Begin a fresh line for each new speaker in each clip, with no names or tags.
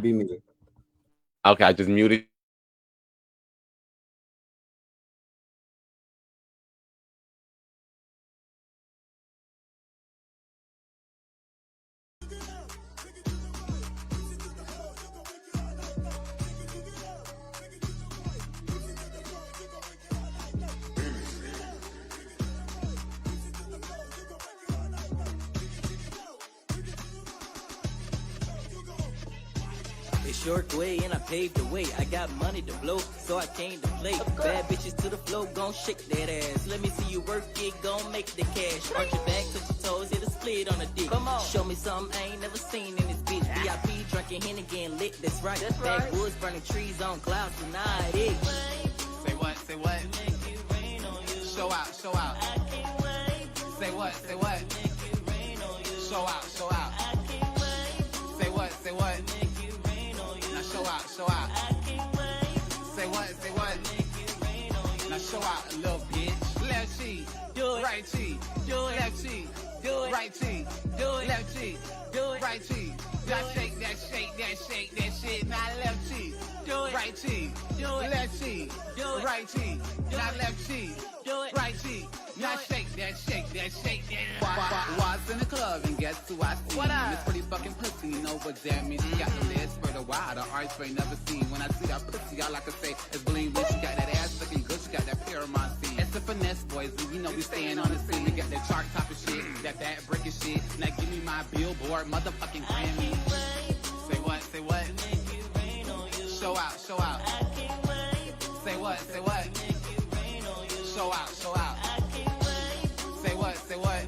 be me.
Okay, I just muted.
It's short way and I paved the way. I got money to blow, so I came to play. Bad bitches to the floor, gon' shake that ass. Let me see you work it, gon' make the cash. Arch your back, touch your toes, hit a split on the dick. Come on, show me something I ain't never seen in this bitch. VIP drinking hen again lit, that's right. Backwoods burning trees on clouds tonight. Say
what? Say what? Show out, show out. Say what? Say what? Show out, show out. Say what? Say what? Now show out, show out. Say what? Say what? Now show out, a little bitch. Left cheek, do it. Right cheek, do it. Left cheek, do it. Right cheek, do it. Left cheek, do it. Right cheek. Now shake that, shake that, shake that shit. Now left cheek, do it. Right cheek, do it. Left cheek, do it. Right cheek, now left cheek, do it. Right cheek. Now shake that, shake that, shake that. Was in the club and guess who I see? What up? This pretty fucking pussy, you know what that means. She got the legs for the wild, the arch ain't never seen. When I see that pussy, all I can say is bling bling. She got that ass looking good, she got that Paramount scene. It's the finesse boys, and you know we staying on the scene. We got that chart top of shit, that bad breaking shit. Now give me my billboard, motherfucking Grammy. Say what, say what? Show out, show out. Say what, say what? Show out, show out. Say what, say what?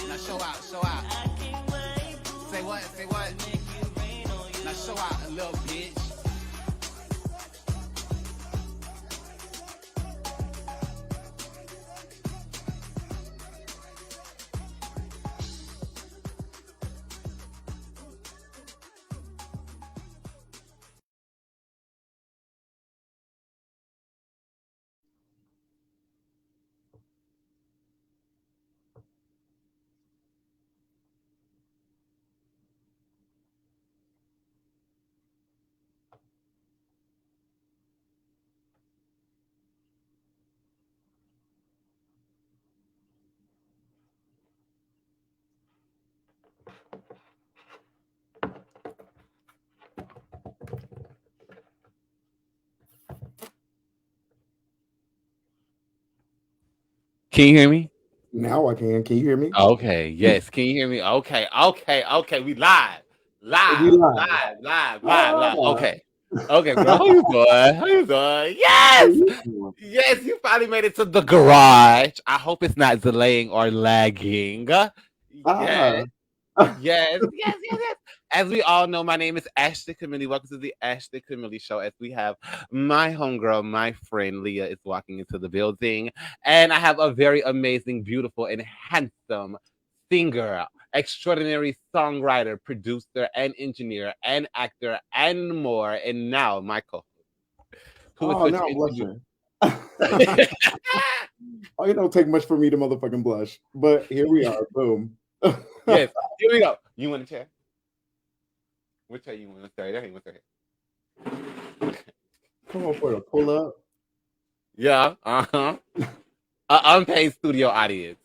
Now show out, show out. Say what, say what? Now show out, a little bitch.
Can you hear me?
Now I can. Can you hear me?
Okay, yes. Can you hear me? Okay. We live.
We
Live. Okay. Okay, bro. How you doing? How you doing? Yes! Yes, you finally made it to the garage. I hope it's not delaying or lagging. Yes. Yes. As we all know, my name is Ashley Camille. Welcome to the Ashley Camille Show. As we have my homegirl, my friend Leah is walking into the building. And I have a very amazing, beautiful, and handsome singer, extraordinary songwriter, producer, and engineer, and actor, and more. And now, my co-host.
Now I'm blushing. Oh, it don't take much for me to motherfucking blush. But here we are. Boom.
Yes, here we go. You want a chair? What chair you want to start? There,
Come on for the pull up.
Yeah, An unpaid studio audience.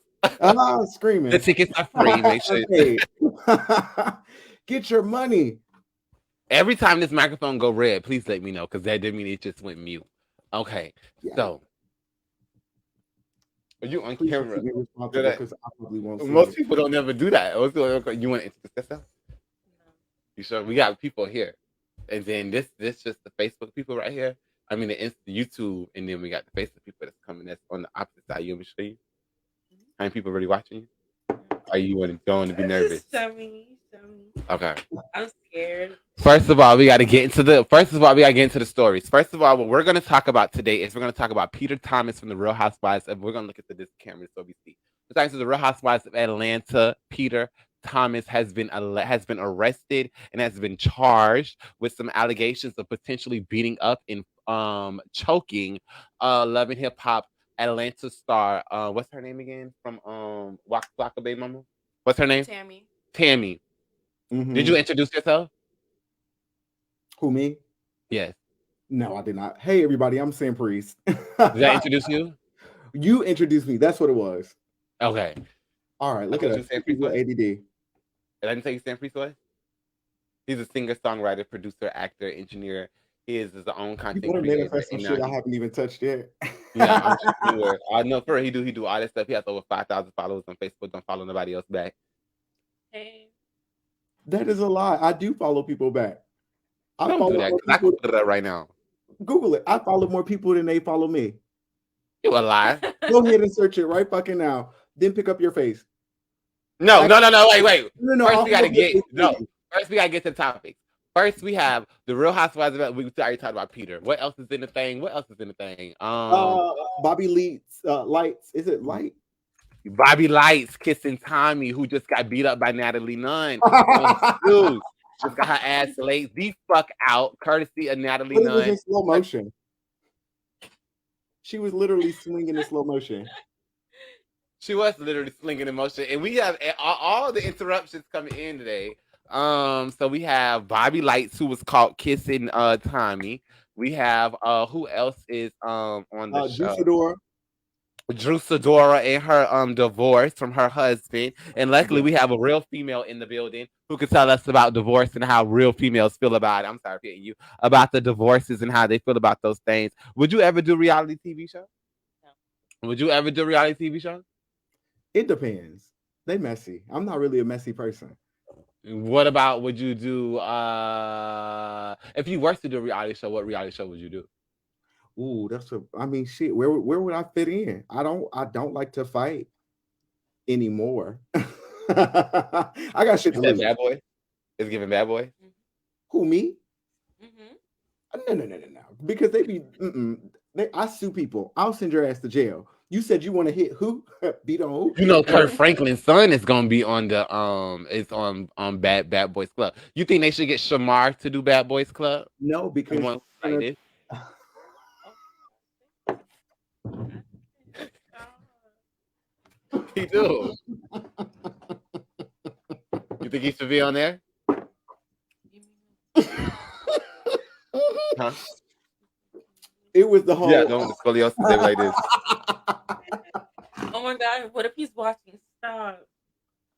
Screaming.
The tickets are free. Make sure.
Get your money.
Every time this microphone go red, please let me know, because that didn't mean it just went mute. Okay, yeah. So are you on camera?
Because I probably won't see
Most people don't ever do that. You want to introduce yourself? No. You sure? We got people here, and then this just the Facebook people right here. I mean the YouTube, and then we got the Facebook people that's coming. That's on the opposite side. You want me to show you? How many people really watching you? Are you going to be nervous?
Show me.
Okay.
I'm scared.
First of all, we got to get into the stories. First of all, what we're going to talk about today is we're going to talk about Peter Thomas from the Real Housewives, and we're going to look at this camera so we see. Besides the Real Housewives of Atlanta, Peter Thomas has been arrested and has been charged with some allegations of potentially beating up and choking Love and Hip Hop Atlanta star. What's her name again? From Waka Flocka Baby Mama? What's her name?
Tammy.
Mm-hmm. Did you introduce yourself?
Who, me?
Yes.
No, I did not. Hey, everybody, I'm Sam Priest.
Did I introduce you?
You introduced me. That's what it was.
Okay.
All right, look
I
at
told
us.
you Sam
People with
Priest.
ADD.
Did I tell you Sam Priest was? He's a singer, songwriter, producer, actor, engineer. He is his own
You
content
better
creator.
manifest some
And
shit
now
I haven't even touched yet.
yeah, entrepreneur. I know for he do all that stuff. He has over 5,000 followers on Facebook. Don't follow nobody else back.
Hey.
That is a lie. I do follow people back. I
Don't
follow
do that.
more
'Cause I can
people.
put it up right now.
Google it. I follow more people than they follow me.
You a lie.
Go ahead and search it right fucking now. Then pick up your face.
No. Wait.
No.
First
I'll
we gotta
hold your
get
face
no.
for you.
First we gotta get to the topics. First we have the Real Housewives of we already talked about Peter. What else is in the thing?
Bobby Lytes. Is it Light?
Bobby Lytes kissing Tommy, who just got beat up by Natalie Nunn. Just got her ass laid the fuck out, courtesy of Natalie
But it was
Nunn.
in slow motion. She was literally swinging in slow motion.
She was literally slinging in motion, and we have all the interruptions coming in today. So we have Bobby Lytes, who was caught kissing Tommy. We have who else is on the show? Sidora and her divorce from her husband. And luckily we have a real female in the building who can tell us about divorce and how real females feel about it. I'm sorry for hitting you about the divorces and how they feel about those things. Would you ever do a reality TV show? No. Would you ever do a reality TV show?
It depends. They messy. I'm not really a messy person.
What about would you do if you were to do a reality show, what reality show would you do?
Ooh, shit. Where would I fit in? I don't like to fight anymore. I got shit to lose.
Bad Boy? It's giving Bad Boy?
Who, me? No. Because I sue people. I'll send your ass to jail. You said you want to hit who? Beat on who?
You know, Kurt Franklin's son is gonna be on the it's on Bad Boys Club. You think they should get Shamar to do Bad Boys Club?
No, because
he do. You think he should be on there? Huh?
It was the whole
don't the scoliosis they like this.
Oh my god, what if he's watching? Stop.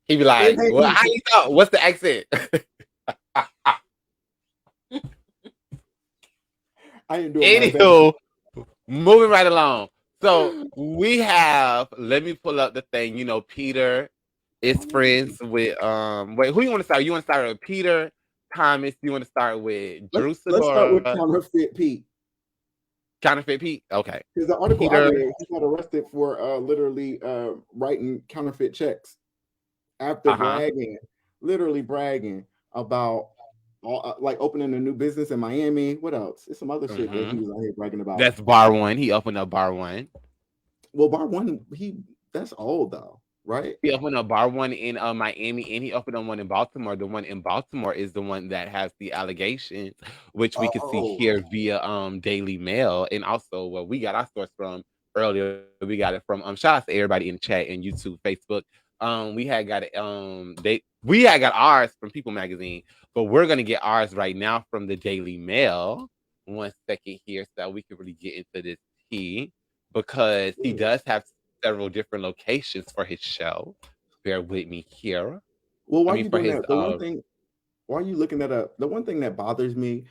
He be like, well, how you know? What's the accent?
I ain't doing
Anywho, moving right along. So we have, let me pull up the thing. You know, Peter is friends with wait, who you want to start? You want to start with Peter, Thomas? You want to start with Drew Sidora?
Let's start with Counterfeit Pete.
Counterfeit Pete? Okay.
Because the article I read, he got arrested for literally writing counterfeit checks after literally bragging about like opening a new business in Miami. What else? It's some other shit that he was out here bragging about.
That's Bar One. He opened up Bar One.
Well, Bar One, that's old though, right?
He opened up Bar One in Miami, and he opened up one in Baltimore. The one in Baltimore is the one that has the allegations, which we can see here via Daily Mail, and also where we got our source from earlier. We got it from shout out to everybody in the chat and YouTube, Facebook. We had got it. We had got ours from People Magazine, but we're gonna get ours right now from the Daily Mail. 1 second here, so that we can really get into this tea, because he does have several different locations for his show. Bear with me here.
Well, why are you doing that? Why are you looking that up? The one thing that bothers me,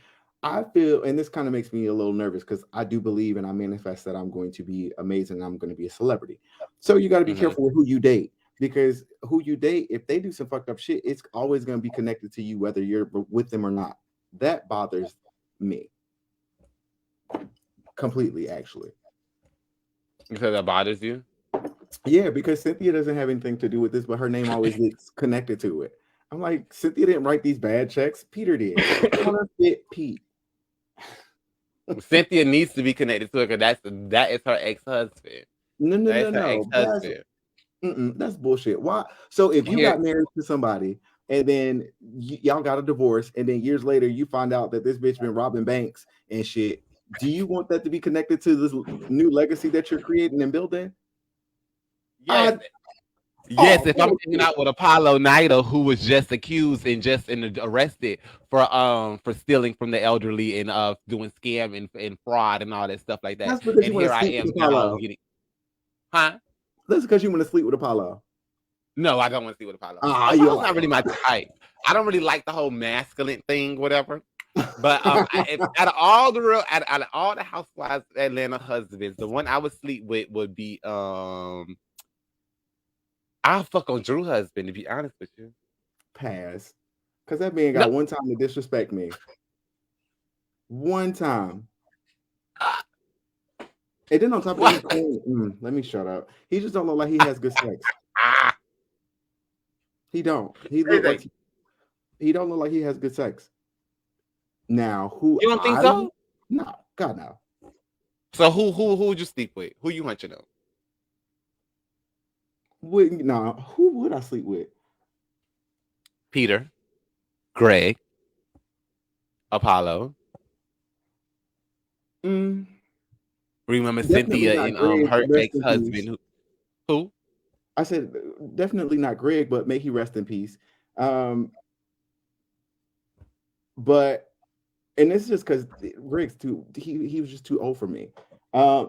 I feel, and this kind of makes me a little nervous because I do believe and I manifest that I'm going to be amazing. I'm going to be a celebrity. So you got to be careful with who you date, because who you date, if they do some fucked up shit, it's always going to be connected to you, whether you're with them or not. That bothers me completely, actually.
You said that bothers you?
Yeah, because Cynthia doesn't have anything to do with this, but her name always gets connected to it. I'm like, Cynthia didn't write these bad checks. Peter did. Counterfeit Pete.
Cynthia needs to be connected to it because that is her ex-husband.
No.
Ex-husband.
That's bullshit. Why? So if you got married to somebody and then y'all got a divorce, and then years later you find out that this bitch been robbing banks and shit, do you want that to be connected to this new legacy that you're creating and building?
Yes. Yes, if I'm hanging out with Apollo Nida, who was just accused and arrested for stealing from the elderly and doing scam and fraud and all that stuff like that.
That's because
And
you want
here
to
I
sleep
am
with
now
Apollo.
getting, huh?
That's because you want to sleep with Apollo.
No, I don't want to sleep with Apollo. Apollo's not really my type. I don't really like the whole masculine thing, whatever. But out of all the housewives Atlanta husbands, the one I would sleep with would be I'll fuck on Drew husband, to be honest with you.
Pass. Because that man got one time to disrespect me. One time. And then on top of that, let me shut up. He just don't look like he has good sex. He don't. He don't look like he has good sex. Now, who
you don't think so?
No, God no.
So who would you sleep with? Who you hunching on?
Who would I sleep with?
Peter, Greg, Apollo. Remember Cynthia and her ex-husband. Who?
I said definitely not Greg, but may he rest in peace. But and it's just because Greg's he was just too old for me. I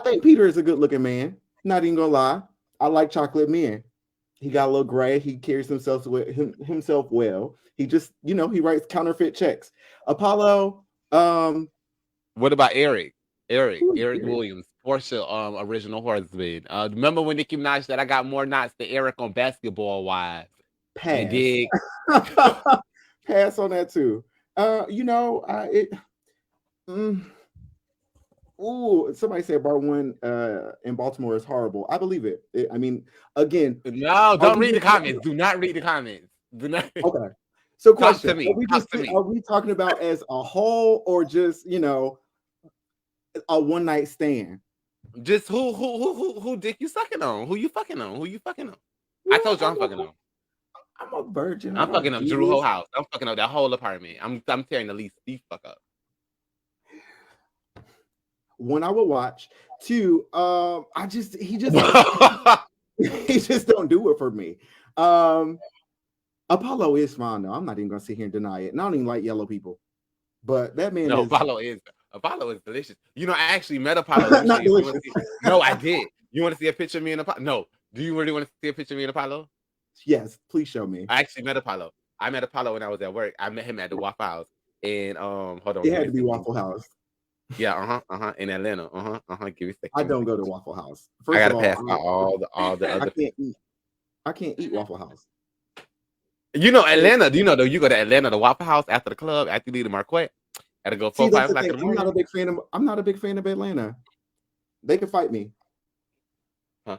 think Peter is a good looking man. Not even gonna lie. I like chocolate men. He got a little gray. He carries himself well. He just, he writes counterfeit checks. Apollo.
What about Eric? Eric Williams, Portia, original husband. Remember when Nicki Minaj said I got more knots than Eric on Basketball Wives?
Pass.
Dig.
Pass on that too. Somebody said bar one in Baltimore is horrible. I believe it. I mean, again.
No, don't read the comments. Do not read the comments. Do not.
Okay. So question.
Talk to me.
Are we talking about as a whole or just, a one night stand?
Just who dick you sucking on? Who you fucking on? I told you I'm fucking on.
I'm a virgin.
I'm fucking up Drew whole house. I'm fucking up that whole apartment. I'm tearing the lease the fuck up.
One, I will watch. Two, he just he just don't do it for me. Apollo is fine though. I'm not even gonna sit here and deny it. And I don't even like yellow people, but that man.
No, Apollo is delicious. I actually met Apollo.
Not delicious.
No, I did. You want to see a picture of me and Apollo? No. Do you really want to see a picture of me and Apollo?
Yes, please show me.
I actually met Apollo. I met Apollo when I was at work. I met him at the Waffle House. And hold on.
It had to be Waffle House.
Yeah, in Atlanta. Give me a second.
I don't go to Waffle House.
First I gotta pass out all the other.
I can't eat Waffle House.
Atlanta. Do you know though? You go to Atlanta, the Waffle House after the club, after you leave the Marquette. Gotta go 4 5 o'clock in the morning.
I'm not a big fan of Atlanta. They can fight me.
Huh?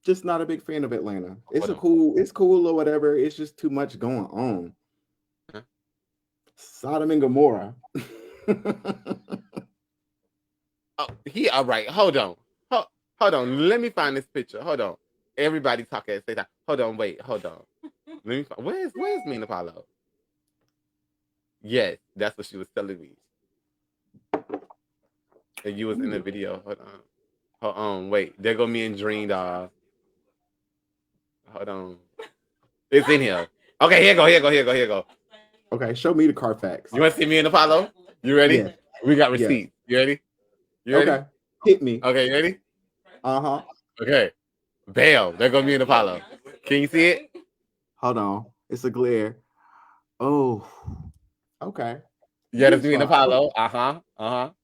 Just not a big fan of Atlanta. It's cool or whatever. It's just too much going on.
Huh?
Sodom and Gomorrah.
All right. Hold on. Let me find this picture. Hold on. Everybody talk at the same time. Hold on. Wait. Hold on. Let me find. Where's me and Apollo? Yes, that's what she was telling me. And you was in the video. Hold on. Wait. There go me and Dream, dog. Hold on. It's in here. Okay, here go.
Okay, show me the Carfax.
You want to see me and Apollo? You ready?
Yeah.
We got receipts. Yeah. You ready?
Okay. Hit me.
Okay, you ready?
Uh-huh.
Okay. Bam. There go me and Apollo. Can you see it?
Hold on. It's a glare. Oh. Okay.
Yeah, that's me and Apollo.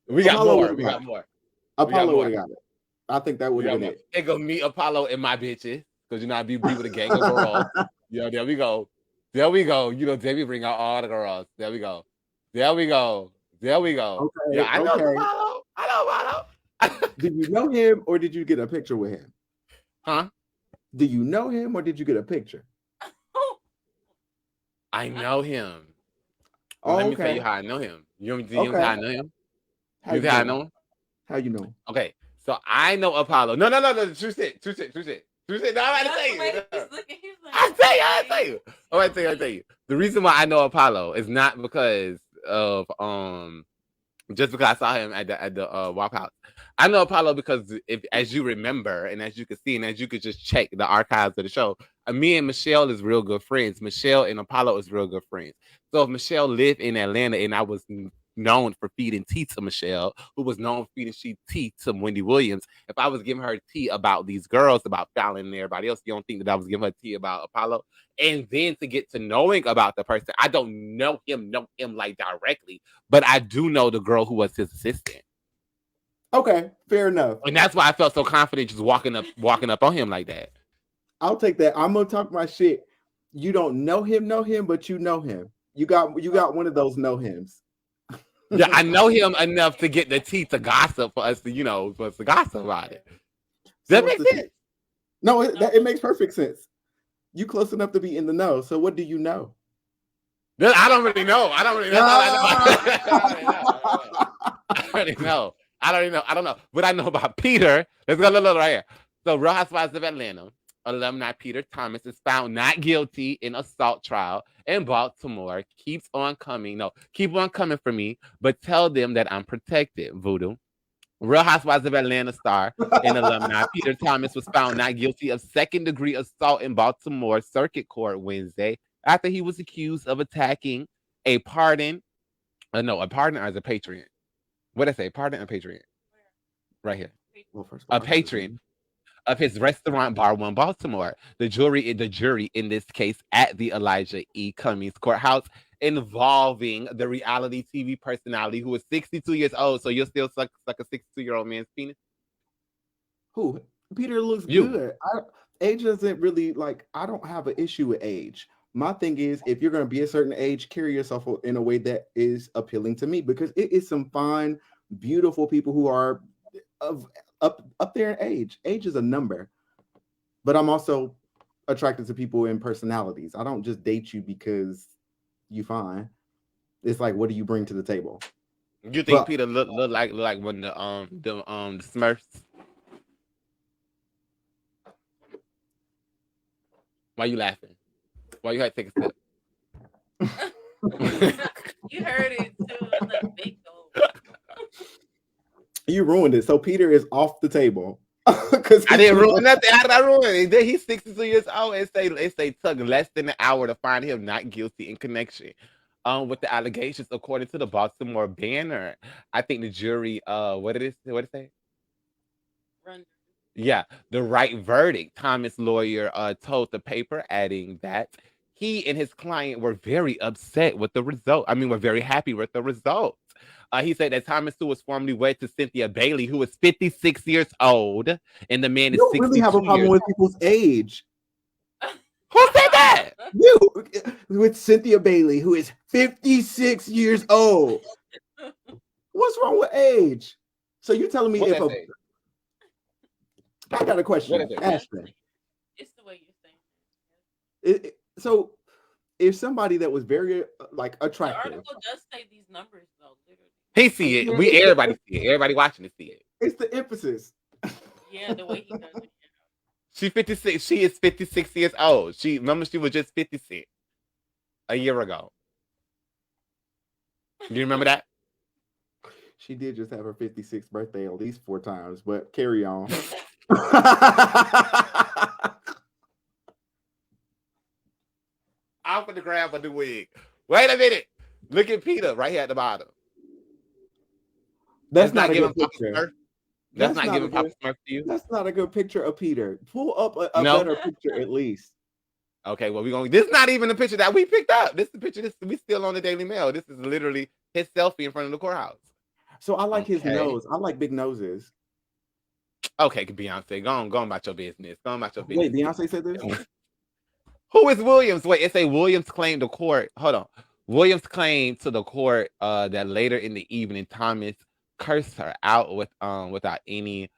We got more.
Apollo would have got it. I think that would have been it.
It go me, Apollo, and my bitches. Because I be with a gang of girls. There we go. Debbie bring out all the girls. There we go.
Okay,
yeah, I know Apollo.
Did you know him or did you get a picture with him?
Huh?
Do you know him or did you get a picture?
I know him.
Oh,
Let me tell you how I know him. You want me to tell you how I know him?
How
I know him?
How you know him?
Okay, so I know Apollo. No. True shit. No, I'm about to tell you. I'll tell you. I'll tell you. The reason why I know Apollo is not because of just because I saw him at the Waffle House. I know Apollo because as you remember, and as you can see, and as you could just check the archives of the show, me and Michelle is real good friends. Michelle and Apollo is real good friends. So if Michelle lived in Atlanta and I was known for feeding tea to Michelle, who was known for feeding tea to Wendy Williams, if I was giving her tea about these girls, about Fallon and everybody else, you don't think that I was giving her tea about Apollo? And then to get to knowing about the person, I don't know him like directly, but I do know the girl who was his assistant.
Okay, fair enough.
And that's why I felt so confident just walking up on him like that.
I'll take that. I'm gonna talk my shit. You don't know him, but you know him. You got one of those know hims.
Yeah, I know him enough to get the tea to gossip for us to, for us to gossip about it. Does that make sense?
No, it makes perfect sense. You close enough to be in the know. So what do you know?
I don't really know. I don't really know. I don't know. But I know about Peter. Let's go look right here. So Real Housewives of Atlanta alumni Peter Thomas is found not guilty in assault trial in Baltimore. Keep on coming for me, but tell them that I'm protected. Voodoo. Real Housewives of Atlanta star and alumni Peter Thomas was found not guilty of second-degree assault in Baltimore Circuit Court Wednesday after he was accused of attacking a pardon or as a patron. What did I say? Pardon or patron? Right here. Well, first of all, a patron of his restaurant Bar One Baltimore. The jury in this case at the Elijah E. Cummings courthouse involving the reality TV personality who is 62 years old. So you'll still suck a 62-year-old man's penis?
Who? Peter looks good. Age doesn't really I don't have an issue with age. My thing is, if you're going to be a certain age, carry yourself in a way that is appealing to me, because it is some fine, beautiful people who are up there in age. Age is a number, but I'm also attracted to people in personalities. I don't just date you because you fine. It's like, what do you bring to the table?
You think Peter look like when the Smurfs? Why you laughing? Why you had to take a step?
You heard it too. The big dog.
You ruined it. So Peter is off the table.
I didn't ruin nothing. How did I ruin it? He's 62 years old. It took less than an hour to find him not guilty in connection with the allegations, according to the Baltimore Banner. I think the jury, what did it say? Yeah, the right verdict. Thomas' lawyer told the paper, adding that he and his client were very upset with the result. We're very happy with the result. He said that Thomas, who was formerly wed to Cynthia Bailey, who was 56 years old, and the man is 62 years old. You don't really have a problem
with people's age.
Who said that?
You, with Cynthia Bailey, who is 56 years old. What's wrong with age? So you're telling me I got a question. Ashton.
It's the way you're saying.
So if somebody that was very attractive.
The article does say these numbers though, literally.
He see it. Everybody see it. Everybody watching it see it.
It's the emphasis.
Yeah, the way he does it.
She's 56. She is 56 years old. She was just 56 a year ago. Do you remember that?
She did just have her 56th birthday at least 4 times, but carry on.
I'm gonna grab a new wig. Wait a minute. Look at Peter right here at the bottom.
That's not a good picture.
That's not giving Papa Smurf to you.
That's not a good picture of Peter. Pull up a better picture at least.
Okay, well, this is not even the picture that we picked up. This is the picture. We still on the Daily Mail. This is literally his selfie in front of the courthouse.
So I like his nose. I like big noses.
Okay, Beyonce, go on about your business. Go on about your business.
Wait, Beyonce said this?
Who is Williams? Wait, it say Williams claimed to court. Hold on. Williams claimed to the court that later in the evening, Thomas cursed her out without any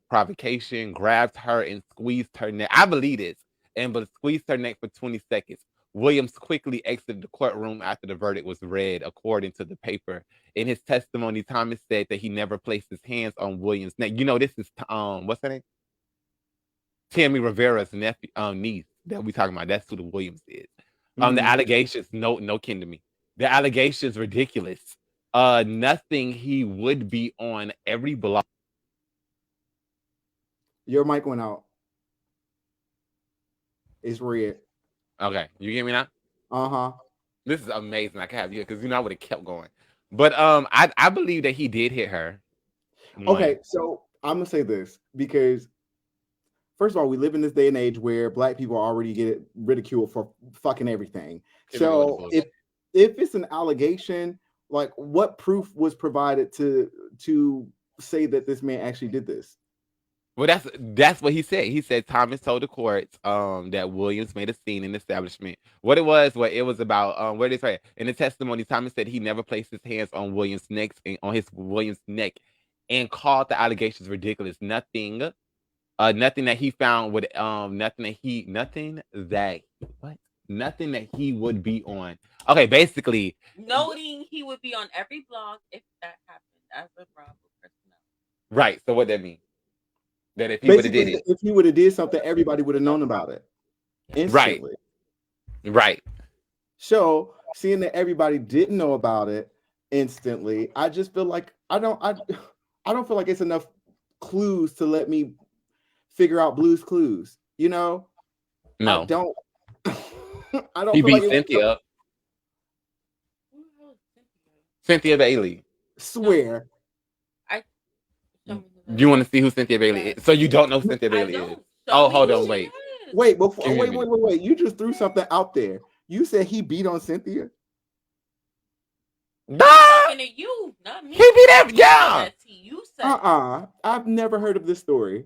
provocation, grabbed her and squeezed her neck. I believe this, but squeezed her neck for 20 seconds. Williams quickly exited the courtroom after the verdict was read, according to the paper. In his testimony, Thomas said that he never placed his hands on Williams' neck. This is what's her name? Tammy Rivera's nephew, niece that we talking about. That's who the Williams is. The allegations, no kin to me. The allegations ridiculous. Nothing he would be on every blog
Your mic went out. It's red.
Okay, you hear me now?
Uh-huh.
This is amazing. I can have you because I would have kept going. But I believe that he did hit her.
Okay, so I'm gonna say this because first of all, we live in this day and age where Black people already get ridiculed for fucking everything. So if it's an allegation, like what proof was provided to say that this man actually did this?
Well, that's what he said. He said Thomas told the courts that Williams made a scene in the establishment. What it was about where they say in the testimony, Thomas said he never placed his hands on Williams' neck and called the allegations ridiculous. Nothing that he found would nothing that he would be on. Okay, basically
noting he would be on every blog if that happened as a Bravo personnel.
Right. So what that mean? That if he would have did it,
if he would have did something, everybody would have known about it instantly.
Right.
So seeing that everybody didn't know about it instantly, I just feel like I don't feel like it's enough clues to let me figure out Blue's Clues. You know?
No.
I don't. I don't.
He
feel
beat
like
Cynthia. Cynthia Bailey.
Swear.
You want to see who Cynthia Bailey is? So you don't know who Cynthia Bailey is? Oh, hold on, wait.
Wait. You just threw something out there. You said he beat on Cynthia.
Talking to you, not me.
He beat him. Yeah.
You said.
I've never heard of this story.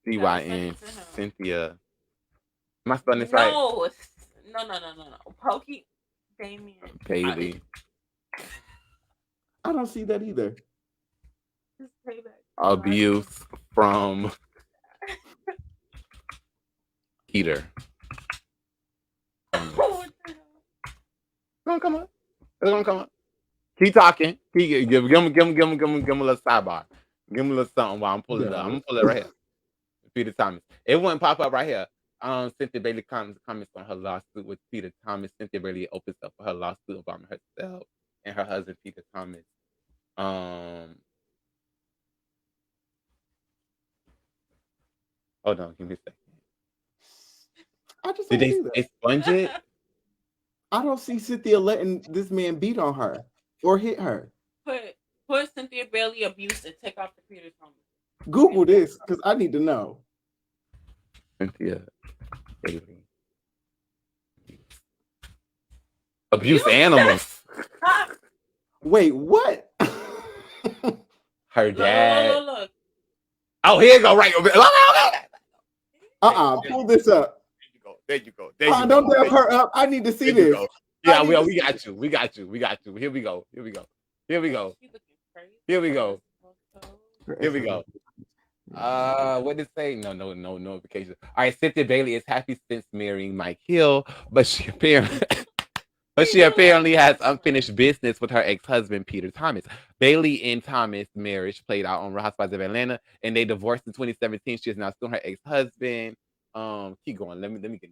CYN Cynthia. Am I spelling this right?
No. Pokey Damien
Bailey.
I don't see that either.
Abuse from Peter. It's gonna come up. Keep talking. Give him a little sidebar. Give him a little something while I'm pulling it up. I'm gonna pull it right here. Peter Thomas. It wouldn't pop up right here. Cynthia Bailey comments on her lawsuit with Peter Thomas. Cynthia Bailey opens up for her lawsuit about herself and her husband Peter Thomas. Hold on, give me a second. Did they expunge it?
I don't see Cynthia letting this man beat on her or hit her.
Put Cynthia Bailey abuse and take off the Peter Thomas.
Google this because I need to know.
Cynthia Bailey. Abuse animals.
Wait, what?
Her dad.
Look.
Oh, here you go. Right.
Pull this up.
There you go.
Don't dab her up. I need to see this.
Yeah, we got you. We got you. Here we go. What did it say? No notification. All right, Cynthia Bailey is happy since marrying Mike Hill, but she apparently has unfinished business with her ex-husband Peter Thomas. Bailey and Thomas' marriage played out on Real Housewives of Atlanta, and they divorced in 2017. She is now suing her ex-husband. Keep going. Let me get this.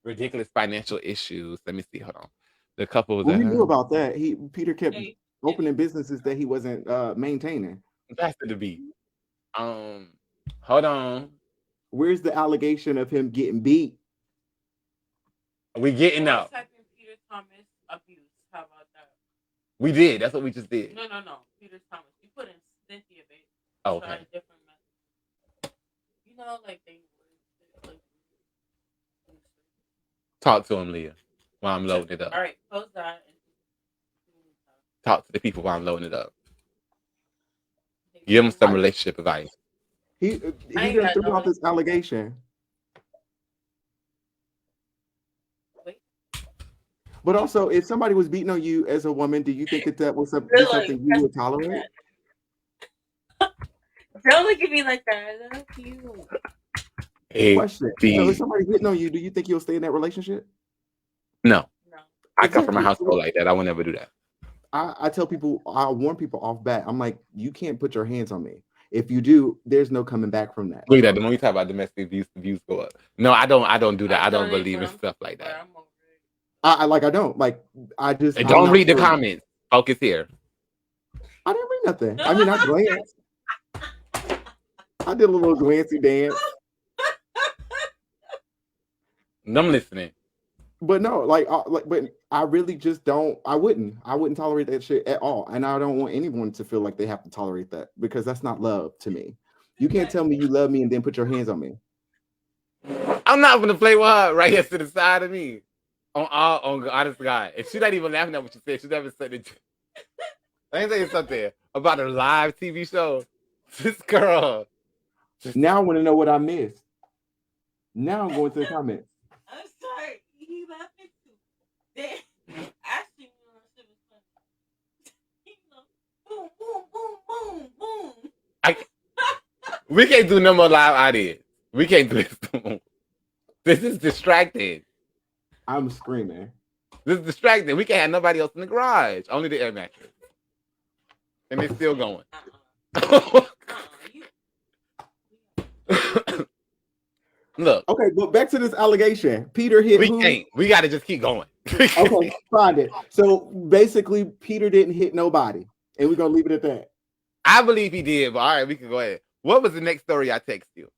Ridiculous financial issues. Let me see. Hold on. The couple was.
We knew about that. Peter kept opening businesses that he wasn't maintaining.
That's to be. Hold on.
Where's the allegation of him getting beat?
We getting up.
Peter Thomas abuse. How about that?
We did. That's what we just did.
No. Peter Thomas. You put in Cynthia Bailey.
Oh, okay.
Different method. You know, like they.
Talk to him, Leah, while I'm loading it up.
All right, close that.
Talk to the people while I'm loading it up. Give them some relationship advice.
He just threw out this allegation.
Wait.
But also, if somebody was beating on you as a woman, do you think that was something you would tolerate?
Don't look at me like that. I love you.
Question. So if somebody's hitting on you, do you think you'll stay in that relationship?
No. I come from a household like that. I would never do that.
I tell people, I warn people off bat. I'm like, you can't put your hands on me. If you do, there's no coming back from that.
Look at that. The moment you talk about domestic abuse, the views go up. No, I don't do that. I don't believe in stuff like that.
I don't. Like, I just
don't read the comments. Focus here.
I didn't read nothing. I mean, I glanced. I did a little glancy dance.
I'm listening.
But no, but I really just don't. I wouldn't tolerate that shit at all, and I don't want anyone to feel like they have to tolerate that because that's not love to me. You can't tell me you love me and then put your hands on me.
I'm not gonna play with her right here to the side of me. On honest God, if she's not even laughing at what you said, she never said it. Let me tell you something about a live TV show. This girl.
Now I want to know what I missed. Now I'm going to the comments.
I'm sorry. He laughing too. Actually, boom, boom, boom, boom, boom.
We can't do no more live ideas. We can't do this. This is distracting.
I'm screaming.
This is distracting. We can't have nobody else in the garage. Only the air mattress. And it's still going. Look.
Okay, but back to this allegation. Peter hit
who? Can't. We got to just keep going.
Okay, find it. So basically, Peter didn't hit nobody. And we're going to leave it at that.
I believe he did, but all right, we can go ahead. What was the next story I text you?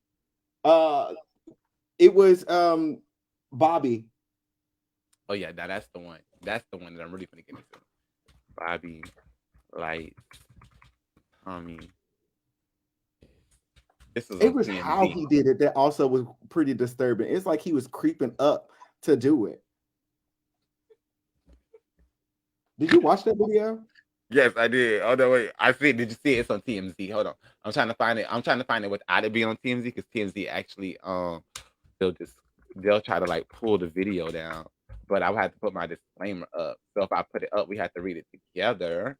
It was Bobby.
Oh yeah, that's the one. That's the one that I'm really gonna get into. Bobby, Lytes, Tommy.
It was how he did it that also was pretty disturbing. It's like he was creeping up to do it. Did you watch that video?
Yes, I did. Oh no, wait. I see. Did you see it? It's on TMZ. Hold on. I'm trying to find it. I'm trying to find it without it being on TMZ because TMZ actually they'll try to like pull the video down. But I would have to put my disclaimer up. So if I put it up, we have to read it together.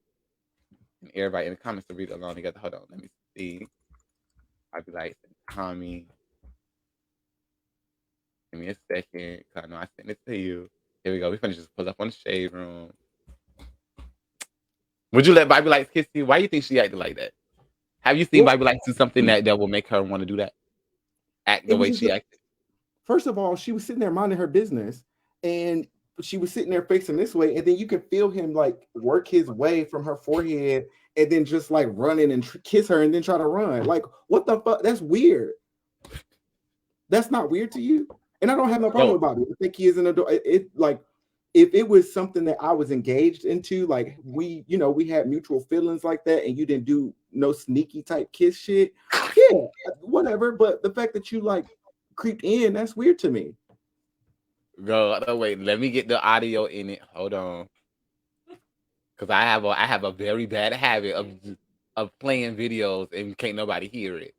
And everybody in the comments to read it along together. Hold on, let me see. I'd be like, Tommy. Give me a second. I know I sent it to you. Here we go. We finna just pull up on the shade room. Would you let Bobby Lytes kiss you? Why do you think she acted like that? Have you seen Bobby Lytes do something that will make her want to do that? Act the way she acted?
First of all, she was sitting there minding her business. And she was sitting there facing this way. And then you could feel him like work his way from her forehead and then just like running and kiss her and then try to run. Like, what the fuck? That's weird. That's not weird to you? And I don't have no problem with Bobby. I think he is an adult. It like, if it was something that I was engaged into, like we had mutual feelings like that, and you didn't do no sneaky type kiss shit, yeah, whatever. But the fact that you like creeped in, that's weird to me.
Girl, no, wait, let me get the audio in it. Hold on. Because I have a very bad habit of playing videos and can't nobody hear it.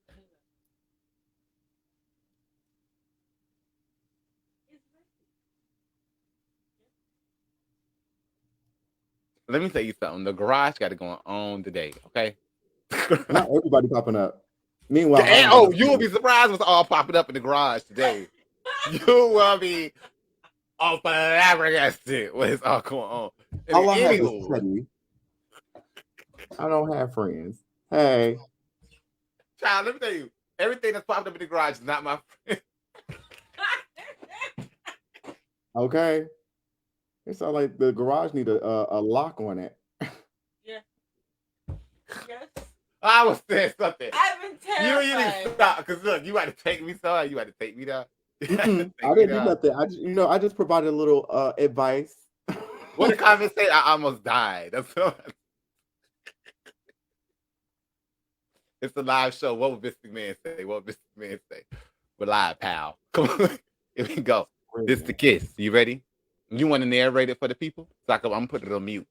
Let me tell you something. The garage got it going on today, okay?
Not everybody popping up. Meanwhile,
you will be surprised what's all popping up in the garage today. You will be flabbergasted what is all going on.
All I have is Teddy. I don't have friends. Hey.
Child, let me tell you, everything that's popped up in the garage is not my friend.
Okay. It sounds like the garage need a lock on it.
Yeah. Yes.
I was saying something.
I've been terrified.
You need to stop, because look, you had to take me somewhere. You had to take me down.
I didn't do nothing. I just provided a little advice.
What the comments say? I almost died. That's what. It's a live show. What would Mr. Man say? What would Mr. Man say? We're live, pal. Come on. Here we go. This is the kiss. You ready? You want to narrate it for the people? So I'm going to put it on mute.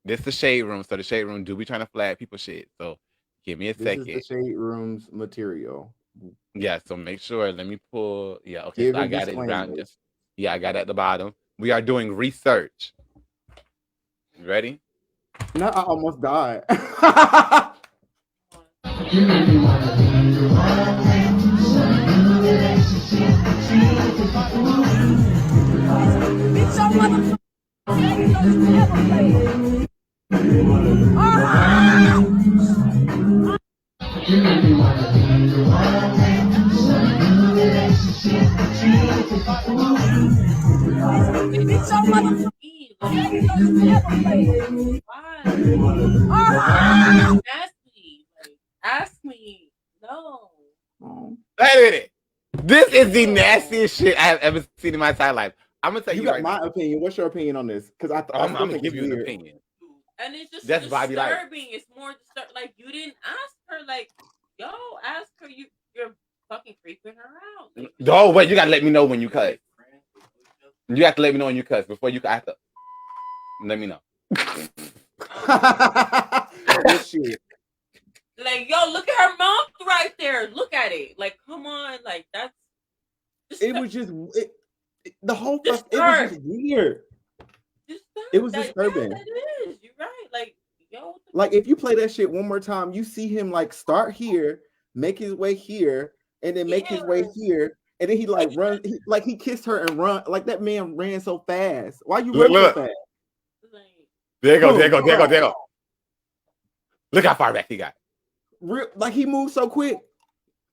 This is the shade room. So the shade room do be trying to flag people shit. So give me a second.
This is the shade room's material.
Yeah, so make sure. Let me pull. Yeah, okay. So I got it down. Yeah, I got it at the bottom. We are doing research. You ready?
No, I almost died.
Nasty. Like, ask me. No.
Wait a minute. This is the nastiest shit I have ever seen in my entire life. I'm gonna tell you,
got
right
my
now.
opinion. What's your opinion on this? Because
I'm gonna give you an opinion.
And it's just
That's
disturbing.
Lytes.
It's more disturbing. Like, you didn't ask her. Like, yo, ask her. You're fucking freaking her out. Like,
Oh wait, you gotta let me know when you cuss. You have to let me know when you cuss before you have to. Let me know.
Shit.
Like, yo, look at her mouth right there. Look at it. Like, come on. Like, that's.
It was just the whole stuff. It was just weird. It was disturbing.
Yeah, that is. You're right. Like, yo.
Like, if you play that shit one more time, you see him like start here, make his way here, and then make his way here, and then he like run. He kissed her and run. Like, that man ran so fast. Why you run so fast?
There you go. Look how far back he got.
Like, he moved so quick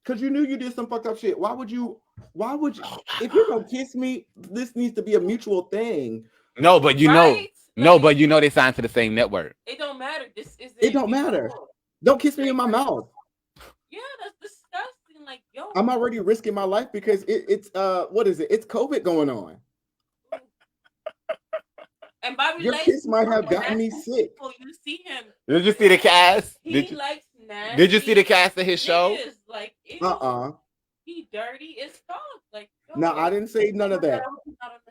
because you knew you did some fucked up shit. Why would you? If you're gonna kiss me, this needs to be a mutual thing.
No, but you know, no, but you know they signed to the same network.
It don't matter.
It don't matter. Don't kiss me in my mouth.
Yeah, that's disgusting. Like, yo,
I'm already risking my life because it's what is it? It's COVID going on.
And Bobby
Your kiss might have gotten me sick.
You see him.
Did you see the cast?
He likes nasty.
Did you see the cast of his show?
Like, he dirty as fuck. Like,
no, I didn't say none of that.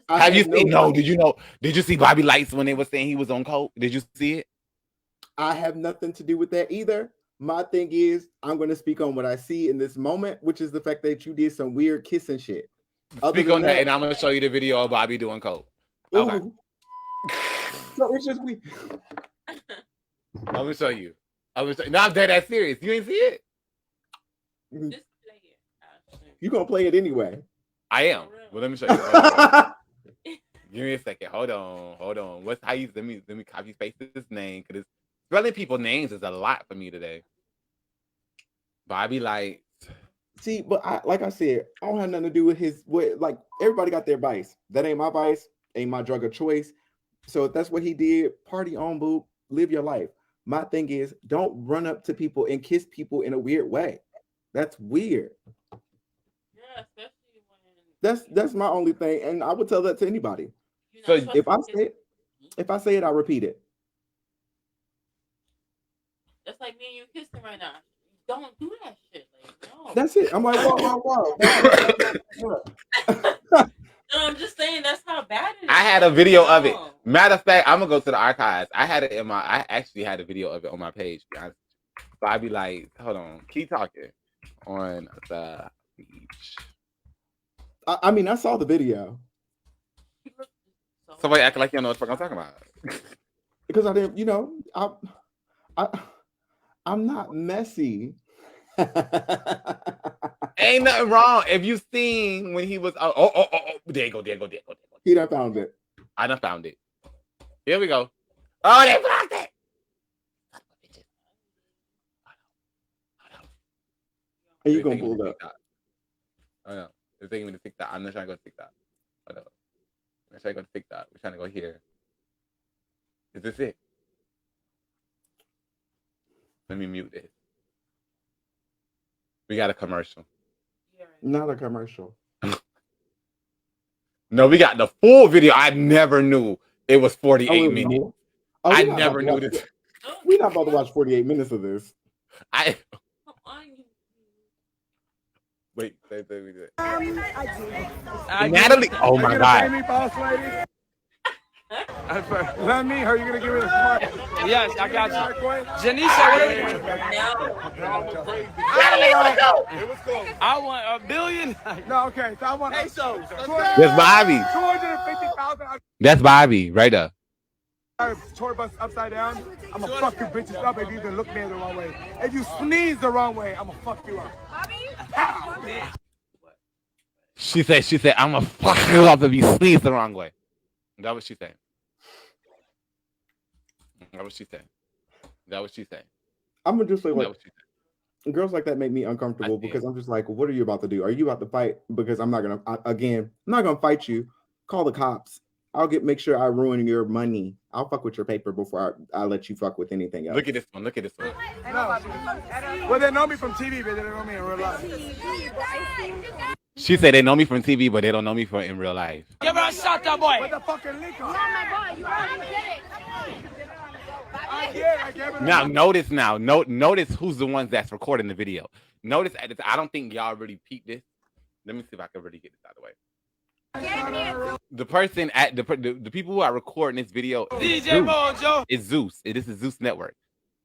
Have you seen? No, did you know? Did you see Bobby Lytes when they were saying he was on coke? Did you see it?
I have nothing to do with that either. My thing is, I'm going to speak on what I see in this moment, which is the fact that you did some weird kissing shit.
Speak on that, and I'm going to show you the video of Bobby doing coke. Okay.
So it's just we.
I'm going to show you. No, I'm dead ass serious. You ain't see it?
Just play it.
You're going to play it anyway.
I am. Well, let me show you. Give me a second. Hold on. What's how you? Let me copy paste this name because spelling people's names is a lot for me today. Bobby Lytes.
See, but like I said, I don't have nothing to do with like, everybody got their vice. That ain't my vice. Ain't my drug of choice. So if that's what he did, party on, boo. Live your life. My thing is, don't run up to people and kiss people in a weird way. That's weird.
Yeah, especially when
that's my only thing, and I would tell that to anybody.
So
if I say it, I repeat it.
That's like me and you kissing right now. Don't do that shit. Like, no.
That's it. I'm like, whoa.
No, I'm just saying that's how bad it is.
I had a video of it. Matter of fact, I'm gonna go to the archives. I actually had a video of it on my page. Bobby Lytes. Hold on. Keep talking on the beach.
I mean, I saw the video.
Somebody acting like you don't know what the fuck I'm talking about.
Because I didn't, I'm not messy.
Ain't nothing wrong. If you seen when he was there you go.
He done found it.
I done found it. Here we go. Oh, they blocked it.
And you gonna pull it up.
Oh no. They're taking me to TikTok. I'm not trying to go to TikTok. Hold up. I'm trying to go to TikTok. We're trying to go here. Is this it? Let me mute this. We got a commercial.
Not a commercial.
No, we got the full video. I never knew it was 48 minutes. I never knew this.
We're not about to watch 48 minutes of this.
Wait, Natalie. Oh my God.
Let me. Are you gonna give me the smart? Yes, I got you. Janice, I want $1 billion. No, okay. So I want pesos.
That's Bobby.
250,000.
That's Bobby right there.
Tour bus upside down. I'm gonna fuck you bitches up if you even look me the wrong way. If you sneeze the wrong way, I'm gonna fuck you up. Bobby?
She said, I'm gonna fuck you up if you sneeze the wrong way. That what she saying. That what she saying.
I'm gonna just say, like, girls like that make me uncomfortable because I'm just like, what are you about to do? Are you about to fight? Because I'm not gonna fight you. Call the cops. I'll make sure I ruin your money. I'll fuck with your paper before I let you fuck with anything else.
Look at this one. Look at this one.
No. Well, they know me from TV, but they don't know me in real life.
She said they know me from TV, but they don't know me from in real life.
Give her a shot, that boy. With the fucking link on. You already did it.
Now notice notice who's the ones that's recording the video. Notice I don't think y'all really peeped this. Let me see if I can really get this out of the way. The person at the people who are recording this video is
DJ Mojo.
It's Zeus. This is Zeus Network.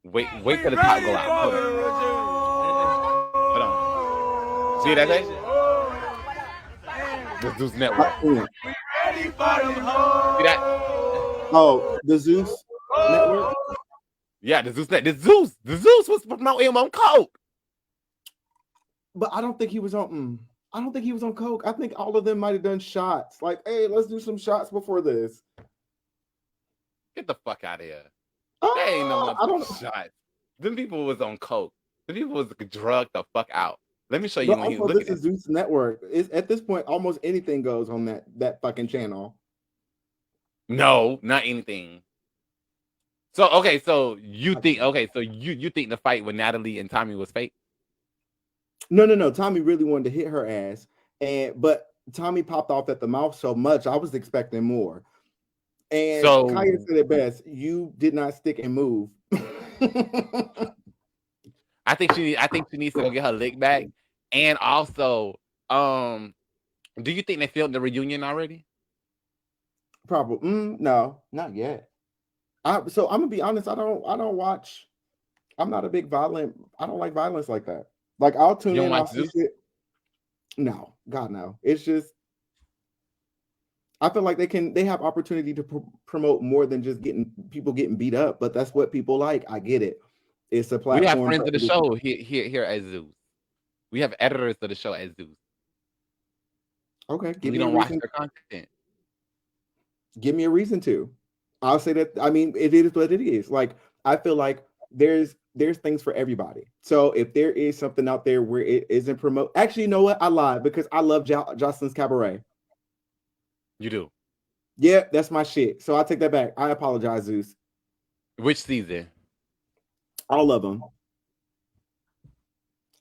Wait for the top go out. Hold on. See that thing? The Zeus Network. See that?
Oh, the Zeus Network?
Yeah, the Zeus was promoting him on coke.
But I don't think he was on coke. I think all of them might have done shots. Like, hey, let's do some shots before this.
Get the fuck out of here.
Oh,
They ain't no shots. Them people was on coke. Them people was drugged the fuck out. Let me show you.
But also, this is Zeus Network. At this point, almost anything goes on that fucking channel.
No, not anything. So okay, so you think you think the fight with Natalie and Tommy was fake?
No. Tommy really wanted to hit her ass, but Tommy popped off at the mouth so much, I was expecting more. And so, Kaya said it best: "You did not stick and move."
I think she needs to go get her lick back. And also, do you think they filmed the reunion already?
Probably. No, not yet. So I'm gonna be honest. I don't watch. I'm not a big violent. I don't like violence like that. Like I'll tune in. I'll see shit. No, God no. It's just I feel like they have opportunity to promote more than just people getting beat up. But that's what people like. I get it. It's a platform.
We have friends of the show here at Zeus. We have editors of the show at Zeus.
Okay,
we don't watch their content.
Give me a reason to. I'll say that. I mean, it is what it is. Like I feel like there's things for everybody. So if there is something out there where it isn't promote, actually, you know what? I lied because I love Jocelyn's Cabaret.
You do?
Yeah, that's my shit. So I'll take that back. I apologize, Zeus.
Which season?
All of them.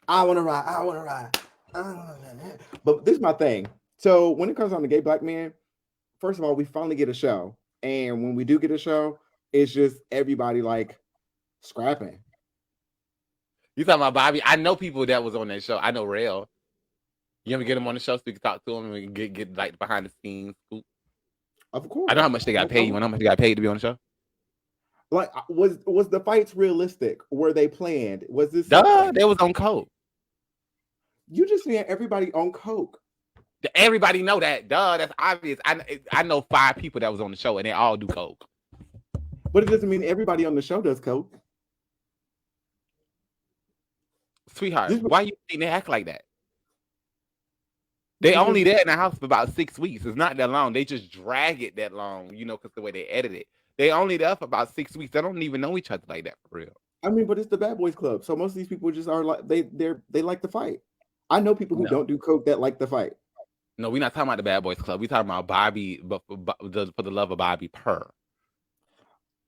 I want to ride. But this is my thing. So when it comes on the Gay Black Man, first of all, we finally get a show. And when we do get a show, it's just everybody like scrapping.
You talking about Bobby? I know people that was on that show. I know RHOA. You ever get them on the show so we can talk to them and we can get like behind the scenes scoop?
Of course.
I know how much they got paid. You know how much they got paid to be on the show?
Like, was the fights realistic? Were they planned? Was this?
Duh, they was on coke.
You just saying everybody on coke.
Everybody know that. Duh, that's obvious. I know 5 people that was on the show and they all do coke.
But it doesn't mean everybody on the show does coke.
Sweetheart, why you think they act like that? They only there in the house for about 6 weeks. It's not that long. They just drag it that long, you know, because the way they edit it. They only there for about 6 weeks. They don't even know each other like that for real.
I mean, but it's the Bad Boys Club, so most of these people just are like they like to fight. I know people who don't do coke that like to fight.
No, we're not talking about the Bad Boys Club. We're talking about Bobby, but for the love of Bobby Per.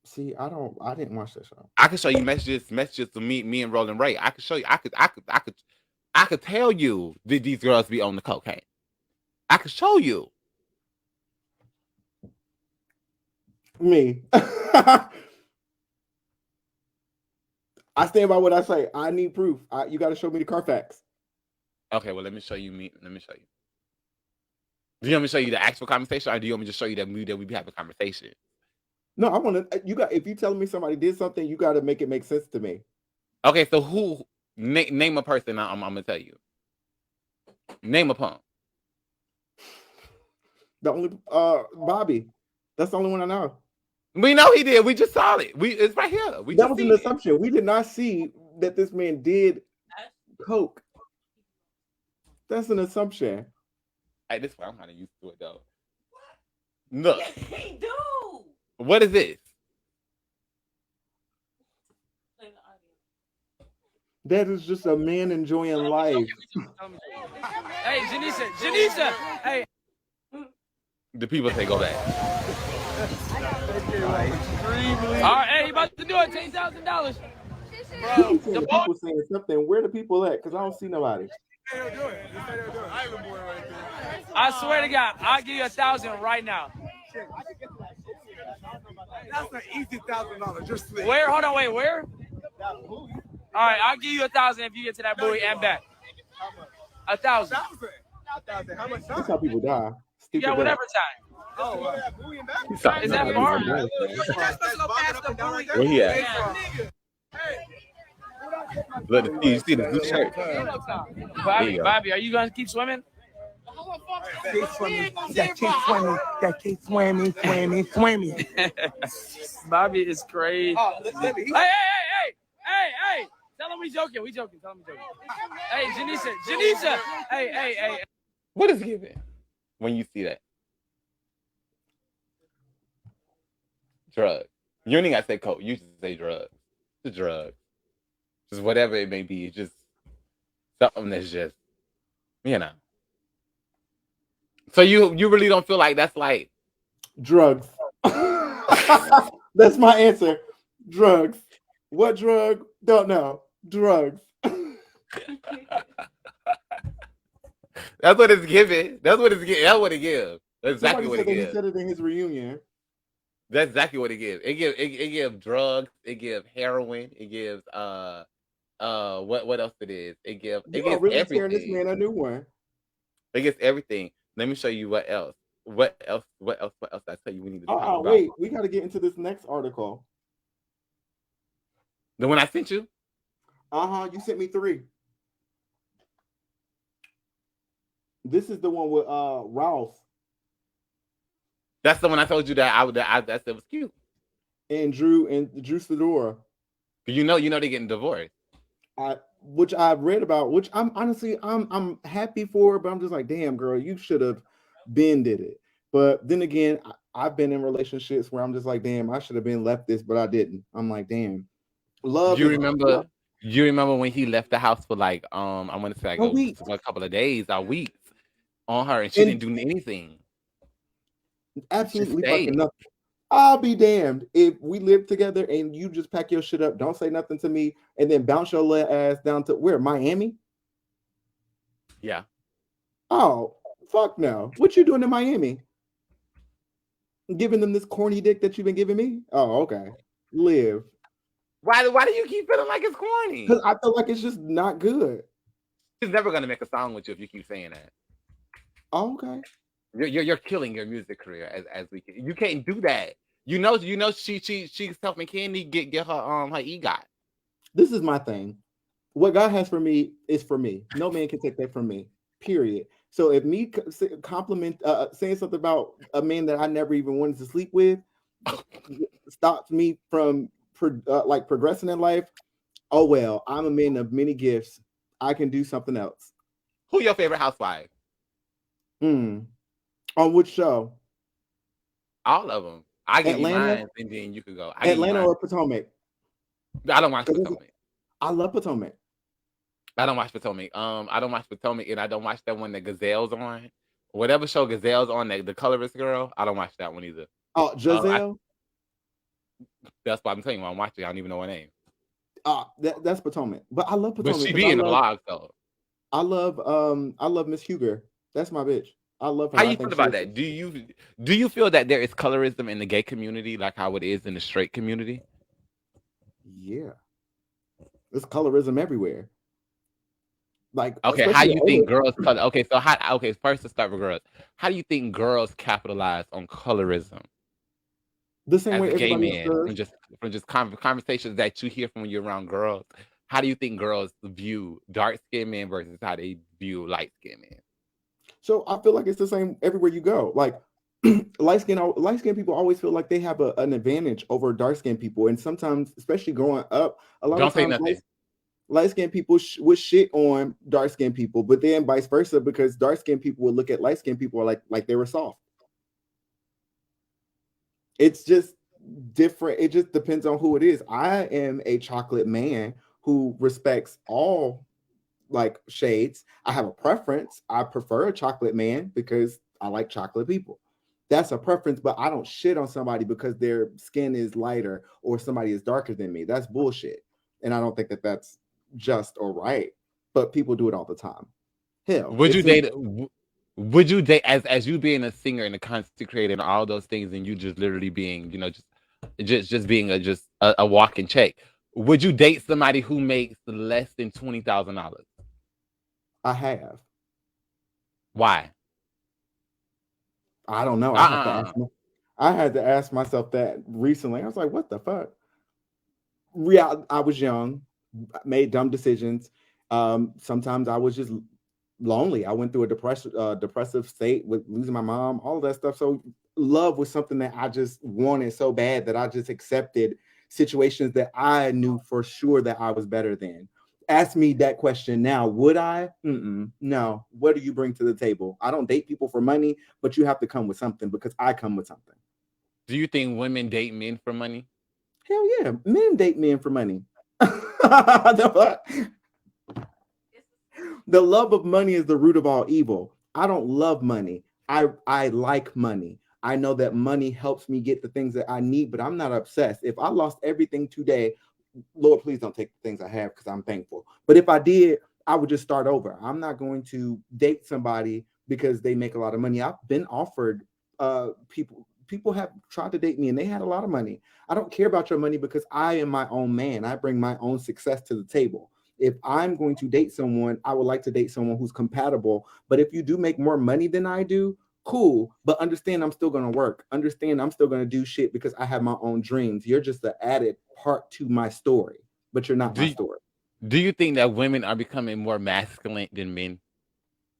See, I didn't watch that show.
I can show you messages to me and Roland Ray. I could show you. I could tell you that these girls be on the cocaine. I could show you.
Me. I stand by what I say. I need proof. You got to show me the Carfax.
Okay, well, let me show you. Let me show you. Do you want me to show you the actual conversation, or do you want me to show you that we have a conversation?
No, I want to. If you telling me somebody did something, you got to make it make sense to me.
Okay, so who? Name a person. I'm gonna tell you. Name a punk.
The only Bobby. That's the only one I know.
We know he did. We just saw it. It's right here.
That was an assumption. We did not see that this man did coke. That's an assumption.
Hey, this one I'm kind of used to it though. Look.
Yes, he do.
What is this?
That is just a man enjoying life.
Hey, Janisa, hey.
The people say go back.
All right, hey, you about to do it? $10,000.
Bro, the people saying something. Where the people at? Because I don't see nobody.
I swear to God, I'll give you 1,000 right now.
That's an easy $1,000. Just sleep.
Where? Hold on, wait, where? All right, I'll give you 1,000 if you get to that buoy and back. 1,000.
1,000. How much time?
That's how people die. Stupid.
Yeah, whatever time.
Oh,
Is that far?
Where he at? Look, you see the blue shirt.
Bobby, are you gonna keep swimming?
Keep swimming. Keep swimming.
Bobby is crazy. Hey! Tell him we joking. Tell him we joking. Hey, Janisha. Hey.
What is giving when you see that? Drugs. You don't even gotta say coke. You just say drugs. It's drugs. Just whatever it may be. It's just something that's just, you know. So you really don't feel like that's like
drugs. That's my answer. Drugs. What drug? Don't know. Drugs.
That's what it's giving. That's what it gives. That's exactly what it gives.
He said it in his reunion.
That's exactly what it gives. It gives drugs. It gives heroin. It gives what else it is? It gives
really
everything.
This man a new one.
It gives everything. Let me show you what else. What else? I tell you we need to talk about.
Wait, we got to get into this next article.
The one I sent you?
You sent me 3. This is the one with Ralph.
That's the one I told you that that was cute.
And Drew Sidora.
You know they're getting divorced.
Which I've read about, which I'm happy for, but I'm just like, damn, girl, you should have been did it. But then again, I've been in relationships where I'm just like, damn, I should have been left this, but I didn't. I'm like, damn. Love.
You remember when he left the house for like I want to say like a couple of days, or weeks on her, and she didn't do anything.
Absolutely fucking nothing. I'll be damned if we live together and you just pack your shit up, don't say nothing to me, and then bounce your little ass down to where? Miami?
Yeah.
Oh, fuck no. What you doing in Miami? Giving them this corny dick that you've been giving me? Oh, okay. Live.
Why do you keep feeling like it's corny?
Because I feel like it's just not good.
She's never gonna make a song with you if you keep saying that.
Oh, okay.
You're killing your music career as we can. You can't do that. You know she's helping Candy get her EGOT.
This is my thing. What God has for me is for me. No man can take that from me. Period. So if me compliment saying something about a man that I never even wanted to sleep with stops me from progressing in life, oh well, I'm a man of many gifts. I can do something else.
Who your favorite housewife?
On which show?
All of them. I give you mine, and then you could go.
Atlanta or Potomac?
I don't watch Potomac.
I love Potomac.
I don't watch Potomac. I don't watch Potomac, and I don't watch that one that Gazelle's on. Whatever show Gazelle's on, the colorist girl, I don't watch that one either.
Oh, Giselle?
That's what I'm telling you. I'm watching. I don't even know her name.
That's Potomac. But I love Potomac.
But she be in the vlog though.
I love Miss Huger. That's my bitch. I love her.
How you feel about that? Do you feel that there is colorism in the gay community like how it is in the straight community?
Yeah. There's colorism everywhere. Like,
okay, how you think girls color? Okay, so first let's start with girls. How do you think girls capitalize on colorism?
The same
as
way
a gay man, from just conversations that you hear from when you're around girls. How do you think girls view dark skinned men versus how they view light skinned men?
So I feel like it's the same everywhere you go. Like light skinned people always feel like they have an advantage over dark skinned people, and sometimes, especially growing up, a lot of times light skinned people would shit on dark skinned people, but then vice versa, because dark skinned people would look at light skinned people like they were soft. It's just different. It just depends on who it is. I am a chocolate man who respects all shades. I have a preference. I prefer a chocolate man because I like chocolate people. That's a preference, but I don't shit on somebody because their skin is lighter or somebody is darker than me. That's bullshit. And I don't think that that's just or right, but people do it all the time. Hell,
Would you date? Would you date as you being a singer and a content creator and all those things, and you just literally being, just being a walking check? Would you date somebody who makes less than $20,000?
I have.
Why?
I don't know. I had to ask myself that recently. I was like, what the fuck? I was young, made dumb decisions. Sometimes I was just lonely. I went through a depressive state with losing my mom, all of that stuff. So love was something that I just wanted so bad that I just accepted situations that I knew for sure that I was better than. Ask me that question now. Would I? No. What do you bring to the table? I don't date people for money, but you have to come with something because I come with something.
Do you think women date men for money?
Hell yeah. Men date men for money. The love of money is the root of all evil. I don't love money. I like money. I know that money helps me get the things that I need, but I'm not obsessed. If I lost everything today, Lord, please don't take the things I have because I'm thankful. But if I did, I would just start over. I'm not going to date somebody because they make a lot of money. I've been offered people have tried to date me and they had a lot of money. I don't care about your money because I am my own man. I bring my own success to the table. If I'm going to date someone, I would like to date someone who's compatible. But if you do make more money than I do, cool. But understand I'm still going to work. Understand I'm still going to do shit because I have my own dreams. You're just the added part to my story, but you're not my story.
Do you think that women are becoming more masculine than men?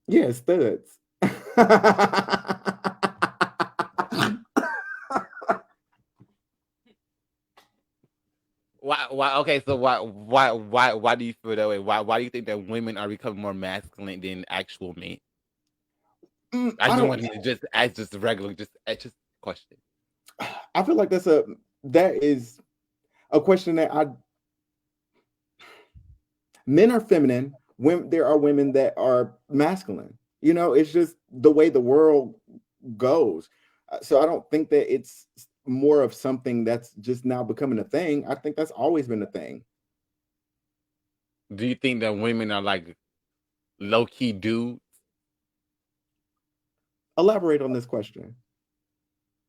Yeah, studs.
Why? Okay, so why do you feel that way? Why do you think that women are becoming more masculine than actual men? I just want to just ask just a regular, just question.
I feel like that is a question that men are feminine. There are women that are masculine. It's just the way the world goes. So I don't think that it's more of something that's just now becoming a thing. I think that's always been a thing.
Do you think that women are like low-key dudes?
Elaborate on this question.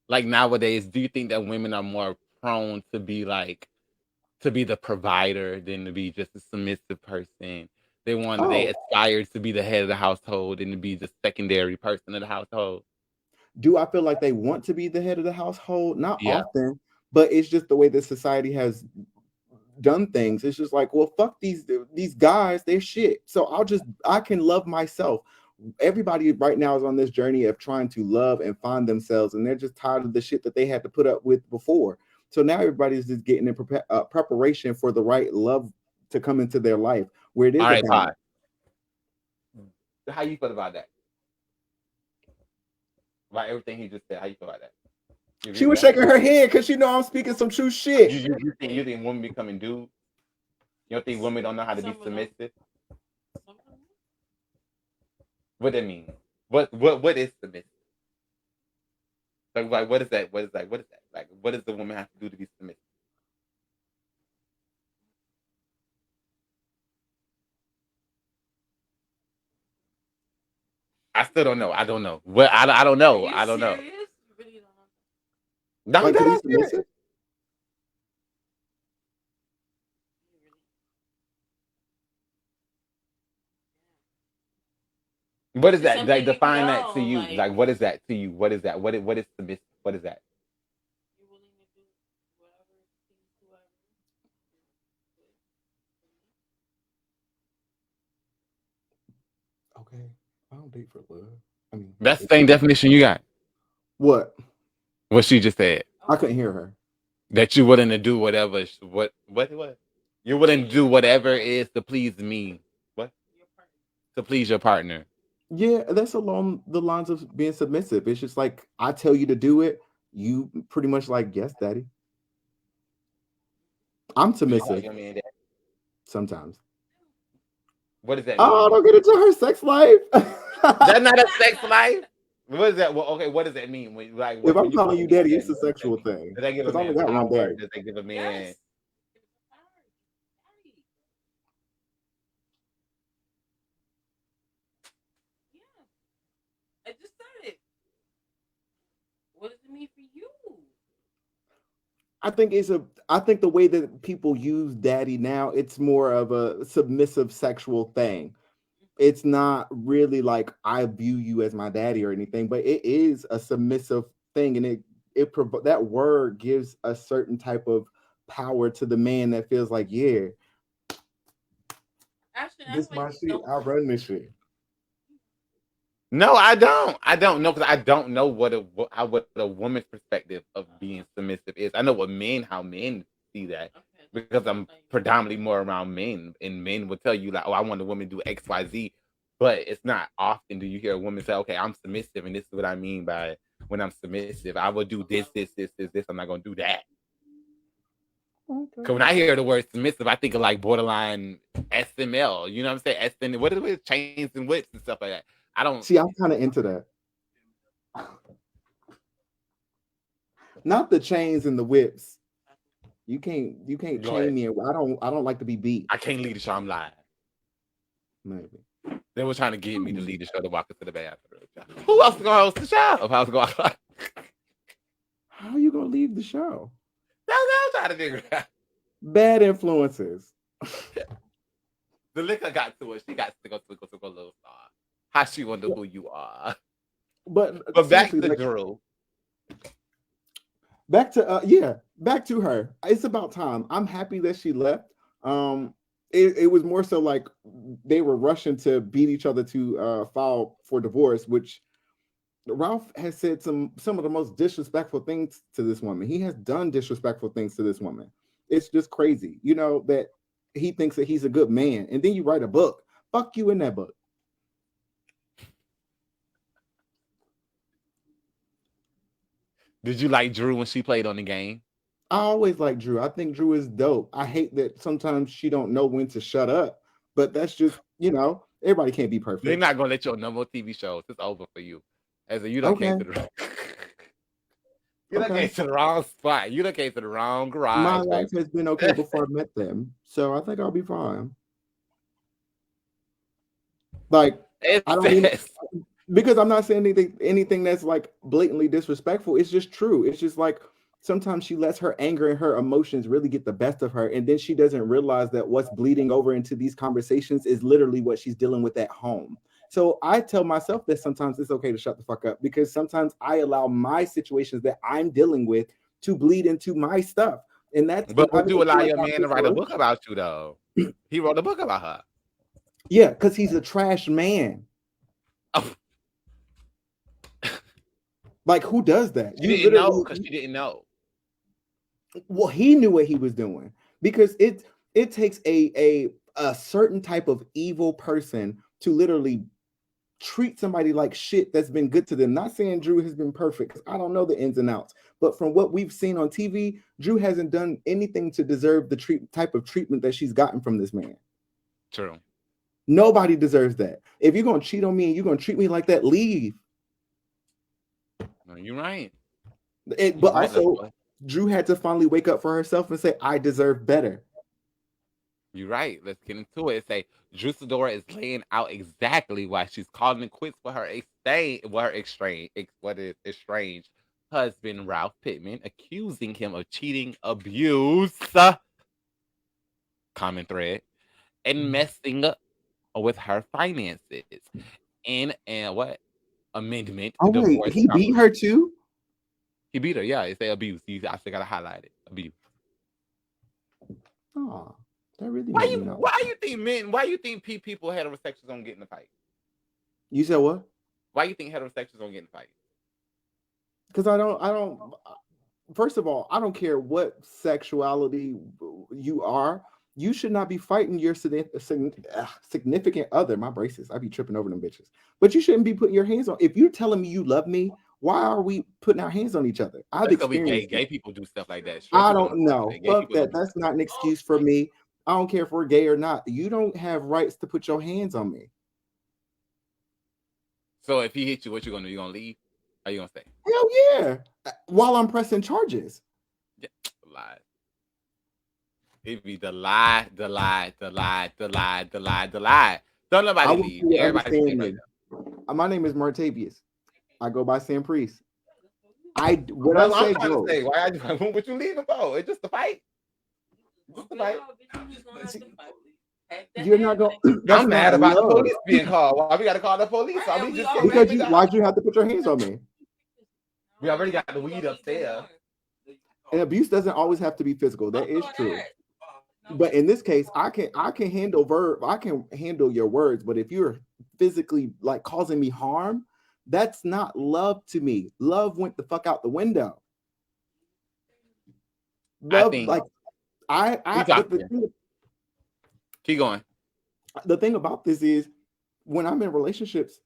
Like nowadays, do you think that women are more prone to be the provider than to be just a submissive person? They aspire to be the head of the household and to be the secondary person of the household.
Do I feel like they want to be the head of the household? Not often, but it's just the way that society has done things. It's just like, well, fuck these guys, they're shit. So I can love myself. Everybody right now is on this journey of trying to love and find themselves, and they're just tired of the shit that they had to put up with before. So now everybody's just getting in preparation for the right love to come into their life, where it is.
All right, Todd. How you feel about that? About everything he just said, how you feel about that?
She was shaking her head because she know I'm speaking some true shit.
You think women becoming dudes? You don't think women don't know how to be submissive? What that mean? What is submissive? Like what is that? What is that? Like what does the woman have to do to be submissive? I still don't know. I don't know. What I don't know. I don't know.
You really don't know.
Like, to be submissive?
What is that? Like, define that to you. Like, what is that to you? What is that? What is submissive? What is that?
You're willing to do whatever.
Okay, I don't date for love. I mean,
that's the same definition you got.
What?
What she just said.
I couldn't hear her.
That you're willing to do whatever. What? You're willing to do whatever it is to please me. What? To please your partner.
Yeah, that's along the lines of being submissive. It's just like, I tell you to do it, you pretty much like, yes, daddy. I'm submissive. Sometimes.
What does that mean?
Oh, don't get into her sex life.
That's not a sex life. What is that? Well, okay, what does that mean? When, like,
If I'm
when you
calling
call
you
me
daddy,
daddy,
it's a
what does that
sexual
mean?
thing.
Does that give a
Because I only
man
got one
power?
daddy.
Does that give a man?
Yes. Yeah. I just said it. What does it mean for you?
I think the way that people use daddy now, it's more of a submissive sexual thing. It's not really like I view you as my daddy or anything, but it is a submissive thing, and that word gives a certain type of power to the man that feels like, yeah,
Actually,
this my shit. I run this shit.
No, I don't. I don't know because I don't know what a woman's perspective of being submissive is. I know how men see that because I'm predominantly more around men, and men will tell you like, "Oh, I want a woman to do X, Y, Z," but it's not often do you hear a woman say, "Okay, I'm submissive, and this is what I mean by when I'm submissive. I will do this. I'm not going to do that." Because when I hear the word submissive, I think of like borderline SML. You know what I'm saying? SN, what is it? Chains and whips and stuff like that. I don't
see. I'm kind of into that. Not the chains and the whips. You can't chain me. I don't like to be beat.
I can't lead the show. I'm live.
Maybe
they were trying to get me to lead the show to walk into the bathroom. Who else is gonna host the show?
How are you gonna leave the show?
That's what I'm trying to figure out.
Bad influences.
The liquor got to it. She got to go a little star. How she wonder who you are. But back to Drew.
Back to her. It's about time. I'm happy that she left. It was more so like they were rushing to beat each other to file for divorce, which Ralph has said some of the most disrespectful things to this woman. He has done disrespectful things to this woman. It's just crazy, that he thinks that he's a good man, and then you write a book. Fuck you in that book.
Did you like Drew when she played on the game?
I always like Drew. I think Drew is dope. I hate that sometimes she don't know when to shut up, but that's just, everybody can't be perfect.
They're not gonna let you on no more TV shows. It's over for you. As you done came to the came to the wrong spot. You done came to the wrong garage.
My life has been okay before I met them, so I think I'll be fine. Like I don't even, because I'm not saying anything that's like blatantly disrespectful. It's just true. It's just like sometimes she lets her anger and her emotions really get the best of her, and then she doesn't realize that what's bleeding over into these conversations is literally what she's dealing with at home. So I tell myself that sometimes it's okay to shut the fuck up, because sometimes I allow my situations that I'm dealing with to bleed into my stuff. And that's
but would you allow your man to write a book about you though? He wrote a book about her.
Yeah, because he's a trash man. Oh. Like, who does that?
She didn't know because she didn't know.
Well, he knew what he was doing, because it takes a certain type of evil person to literally treat somebody like shit that's been good to them. Not saying Drew has been perfect, because I don't know the ins and outs, but from what we've seen on TV, Drew hasn't done anything to deserve the type of treatment that she's gotten from this man.
True.
Nobody deserves that. If you're gonna cheat on me and you're gonna treat me like that, leave.
No, you're right.
But also, Drew had to finally wake up for herself and say, I deserve better.
You're right. Let's get into it. Say Drew Sidora is laying out exactly why she's calling it quits with her estranged husband, Ralph Pittman, accusing him of cheating, abuse, common thread, and messing up with her finances. And what amendment?
Oh wait, he beat her too?
He beat her, yeah. It's a abuse. I still gotta highlight it. Abuse.
Oh, that really.
Why you think people heterosexuals don't get in the fight?
You said what?
Why you think heterosexuals don't get in the fight?
Because I don't. First of all, I don't care what sexuality you are. You should not be fighting your significant other. My braces. I be tripping over them bitches. But you shouldn't be putting your hands on. If you're telling me you love me, why are we putting our hands on each other? I've experienced
gay people do stuff like that.
I don't know. Fuck that. That's not an excuse for me. I don't care if we're gay or not. You don't have rights to put your hands on me.
So if he hit you, what you gonna do? You gonna leave? Or you gonna stay?
Hell yeah! While I'm pressing charges.
Yeah, lie. It'd be the lie. Don't nobody leave. Everybody stay right
now. My name is Martavius. I go by Sam Priest. What
well,
I say,
I'm trying to say, why what you leaving for? It's just a fight. Just a fight.
You're not going.
I'm mad about the police being called. Why we got to call the police?
Because why'd you have to put your hands on me?
We already got the weed upstairs.
And abuse doesn't always have to be physical. That is true. But in this case, I can handle your words. But if you're physically like causing me harm, that's not love to me. Love went the fuck out the window. Love,
keep going.
The thing about this is when I'm in relationships,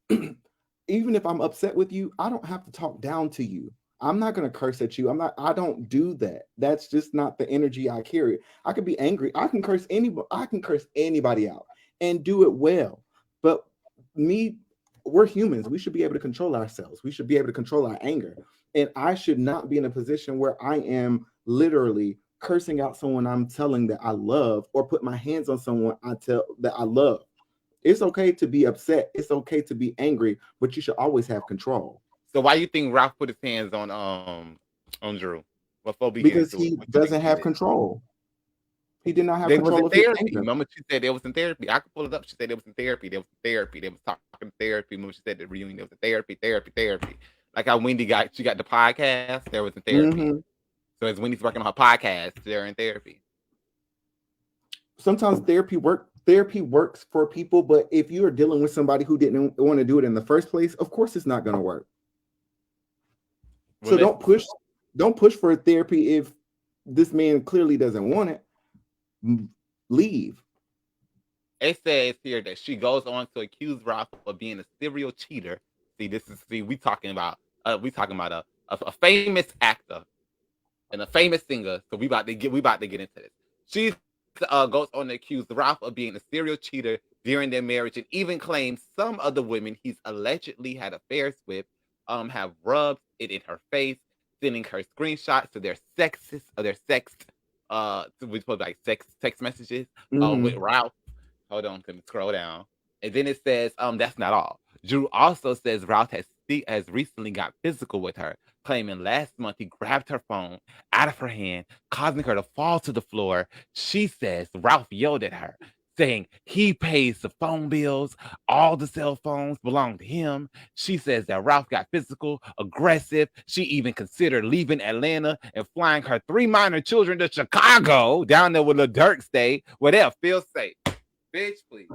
even if I'm upset with you, I don't have to talk down to you. I'm not going to curse at you. I don't do that. That's just not the energy I carry. I could be angry. I can curse anybody out and do it well. But we're humans. We should be able to control ourselves. We should be able to control our anger. And I should not be in a position where I am literally cursing out someone I'm telling that I love, or put my hands on someone I tell that I love. It's okay to be upset. It's okay to be angry, but you should always have control.
So why you think Ralph put his hands on Drew?
Because he doesn't have control. He did not have control of his anger.
Remember, she said they was in therapy. I could pull it up. She said they was in therapy. They was talking therapy. Remember, she said the reunion. They was in therapy. Like how Wendy got the podcast. There was in therapy. Mm-hmm. So as Wendy's working on her podcast, they're in therapy.
Sometimes therapy works for people, but if you are dealing with somebody who didn't want to do it in the first place, of course it's not going to work. Well, so don't push for therapy if this man clearly doesn't want it. Leave.
It says here that she goes on to accuse Ralph of being a serial cheater. We talking about a famous actor and a famous singer. So we about to get into this. She goes on to accuse Ralph of being a serial cheater during their marriage, and even claims some of the women he's allegedly had affairs with have rubbed it in her face, sending her screenshots to their text messages with Ralph. Hold on, let me scroll down. And then it says, that's not all. Drew also says Ralph has recently got physical with her, claiming last month he grabbed her phone out of her hand, causing her to fall to the floor. She says Ralph yelled at her, saying he pays the phone bills. All the cell phones belong to him. She says that Ralph got physical, aggressive. She even considered leaving Atlanta and flying her 3 minor children to Chicago, down there where Lil Durk stay, where they'll feel safe. Bitch, please.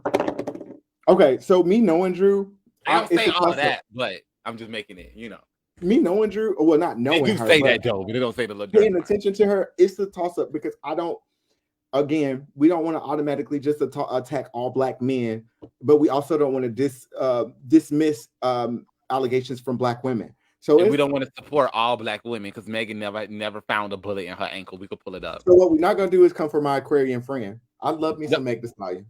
Okay, so me knowing Drew,
I don't say all of that, but I'm just making it,
Me knowing Drew, well, not knowing her.
Say that, Joe, but they don't say the Lil Durk.
Paying attention to her, it's a toss-up because we don't want to automatically just attack all black men, but we also don't want to dismiss allegations from black women. So
we don't want to support all black women because Megan never found a bullet in her ankle. We could pull it up.
So what we're not going to do is come for my Aquarian friend. I love me some Meg Thee Stallion.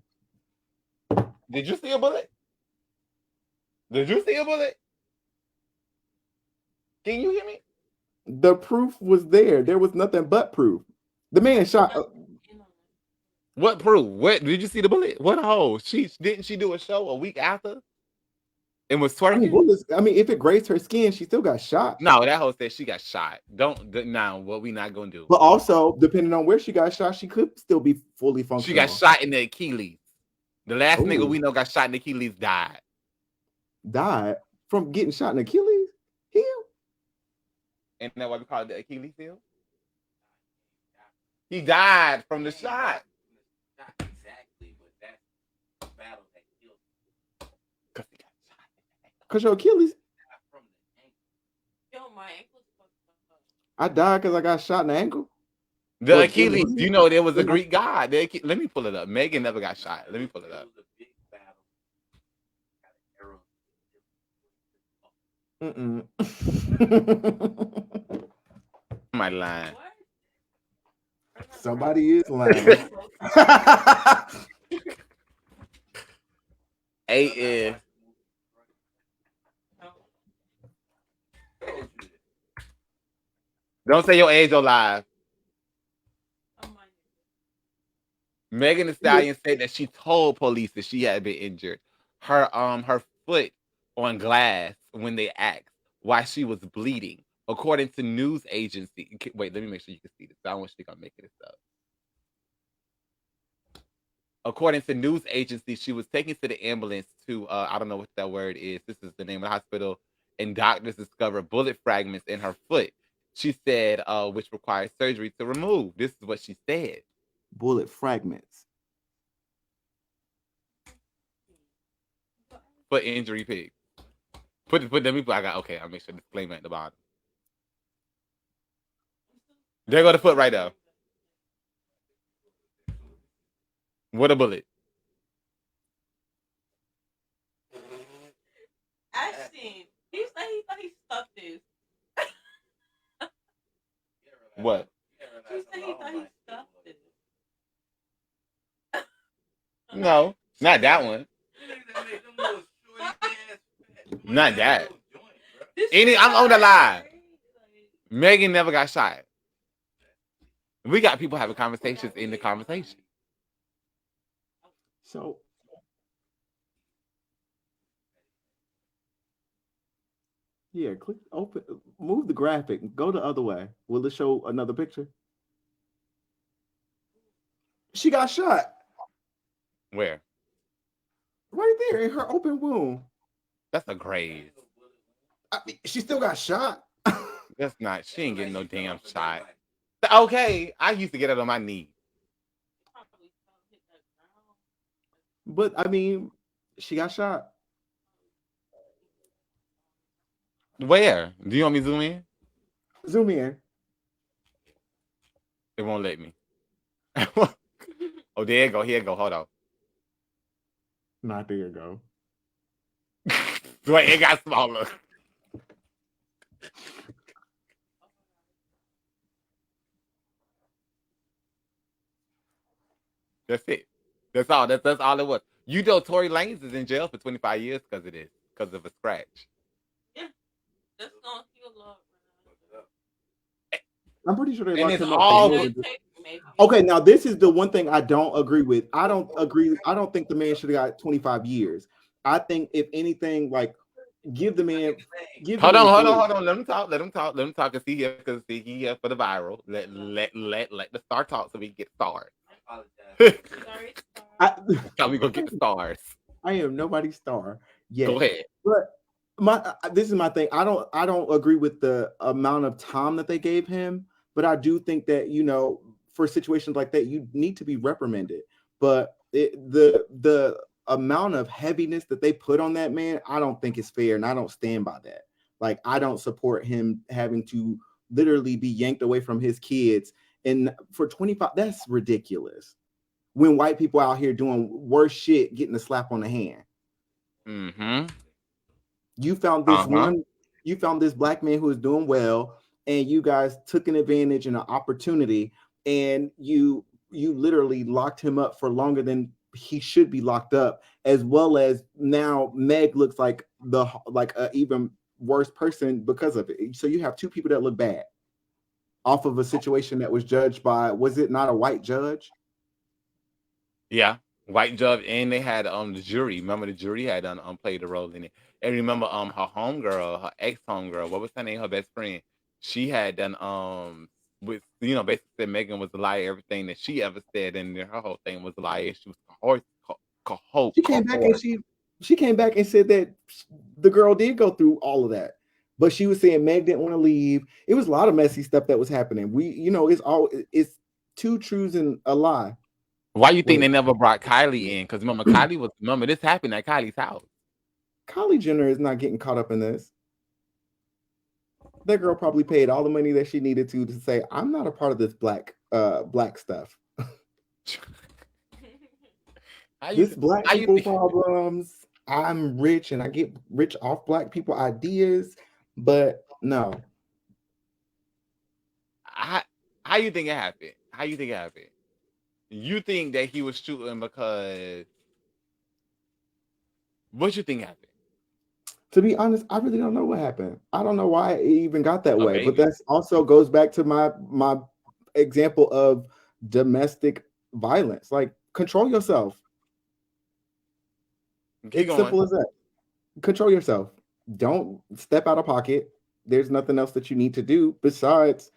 Did you see a bullet? Can you hear me?
The proof was there. There was nothing but proof. The man shot.
What proof? What did you see the bullet? What hole? Didn't she do a show a week after? And was twerking?
I mean, if it grazed her skin, she still got shot.
No, that hoe said she got shot. Now what we not gonna do?
But also, depending on where she got shot, she could still be fully functional.
She got shot in the Achilles. The last nigga we know got shot in the Achilles died.
Died from getting shot in the Achilles heel?
And that's why we call it the Achilles heel? He died from the shot. Not exactly, but that's a battle that killed him. Because he got shot.
Because your Achilles?
From the ankle. Yo, my ankle's fucked up.
I died because I got shot in the ankle?
The Achilles, there was a Greek god. Let me pull it up. Megan never got shot. Let me pull it up. Am I lying?
Somebody is lying.
Don't say your age or live. Megan Thee Stallion said that she told police that she had been injured. Her foot on glass when they asked why she was bleeding. According to news agency. Wait, let me make sure you can see this. I don't want you to think I'm making this up. According to news agency, she was taken to the ambulance to I don't know what that word is. This is the name of the hospital, and doctors discovered bullet fragments in her foot. She said, which requires surgery to remove. This is what she said.
Bullet fragments.
Foot injury pig. Put them people. I got okay. I'll make sure disclaimer at the bottom. There go the foot right there. What a bullet.
Ashton, he said he thought he stuck this.
What?
He said he thought he stuck this.
No, not that one. Not that. I'm on the line. Megan never got shot. We got people having conversations in the conversation.
So yeah, click open, move the graphic, go the other way. Will it show another picture? She got shot.
Where?
Right there in her open wound.
That's a grave.
She still got shot.
That's not. She ain't getting no damn shot. Okay, I used to get it on my knee.
But I mean, she got shot.
Where? Do you want me to zoom in?
Zoom in.
It won't let me. Oh, there you go. Here you go. Hold on.
Not there you go.
Wait, it got smaller. That's it. That's all. That's all it was. You know, Tory Lanez is in jail for 25 years because of this, because of a scratch.
Yeah, that's gonna heal up.
I'm pretty sure they
And
locked
it's
him up.
all.
Okay, now this is the one thing I don't agree with. I don't agree. I don't think the man should have got 25 years. I think if anything, like give the man.
Hold on. Let him talk. Cause he here for the viral. Let the star talk so we can get stars. How we gonna get the stars?
I am nobody's star yet.
Go ahead.
But this is my thing. I don't agree with the amount of time that they gave him, but I do think that, you know, for situations like that, you need to be reprimanded. But the amount of heaviness that they put on that man, I don't think is fair, and I don't stand by that. Like, I don't support him having to literally be yanked away from his kids, and for 25, that's ridiculous. When white people out here doing worse shit, getting a slap on the hand.
Mm-hmm.
You found this you found this black man who is doing well, and you guys took an advantage and an opportunity, and you literally locked him up for longer than he should be locked up, as well as now Meg looks like a even worse person because of it. So you have two people that look bad off of a situation that was judged by, was it not a white judge?
Yeah, white judge, and they had the jury. Remember, the jury had played a role in it. And remember, her homegirl, her ex homegirl, what was her name? Her best friend. She had done with, you know, basically said Megan was a liar. Everything that she ever said, and her whole thing was a lie. She was
She came back and said that the girl did go through all of that, but she was saying Meg didn't want to leave. It was a lot of messy stuff that was happening. It's two truths and a lie.
Why you think they never brought Kylie in? Because remember this happened at Kylie's house. Kylie
Jenner is not getting caught up in this. That girl probably paid all the money that she needed to say, I'm not a part of this black stuff. This black people problems. I'm rich and I get rich off black people ideas, but no.
How you think it happened? How you think it happened? You think that he was shooting because what you think happened?
To be honest, I really don't know what happened. I don't know why it even got that
Oh,
way. But
baby.
that's also goes back to my example of domestic violence. Like, control yourself.
Keep
It's
going.
simple as that. Control yourself. Don't step out of pocket. There's nothing else that you need to do besides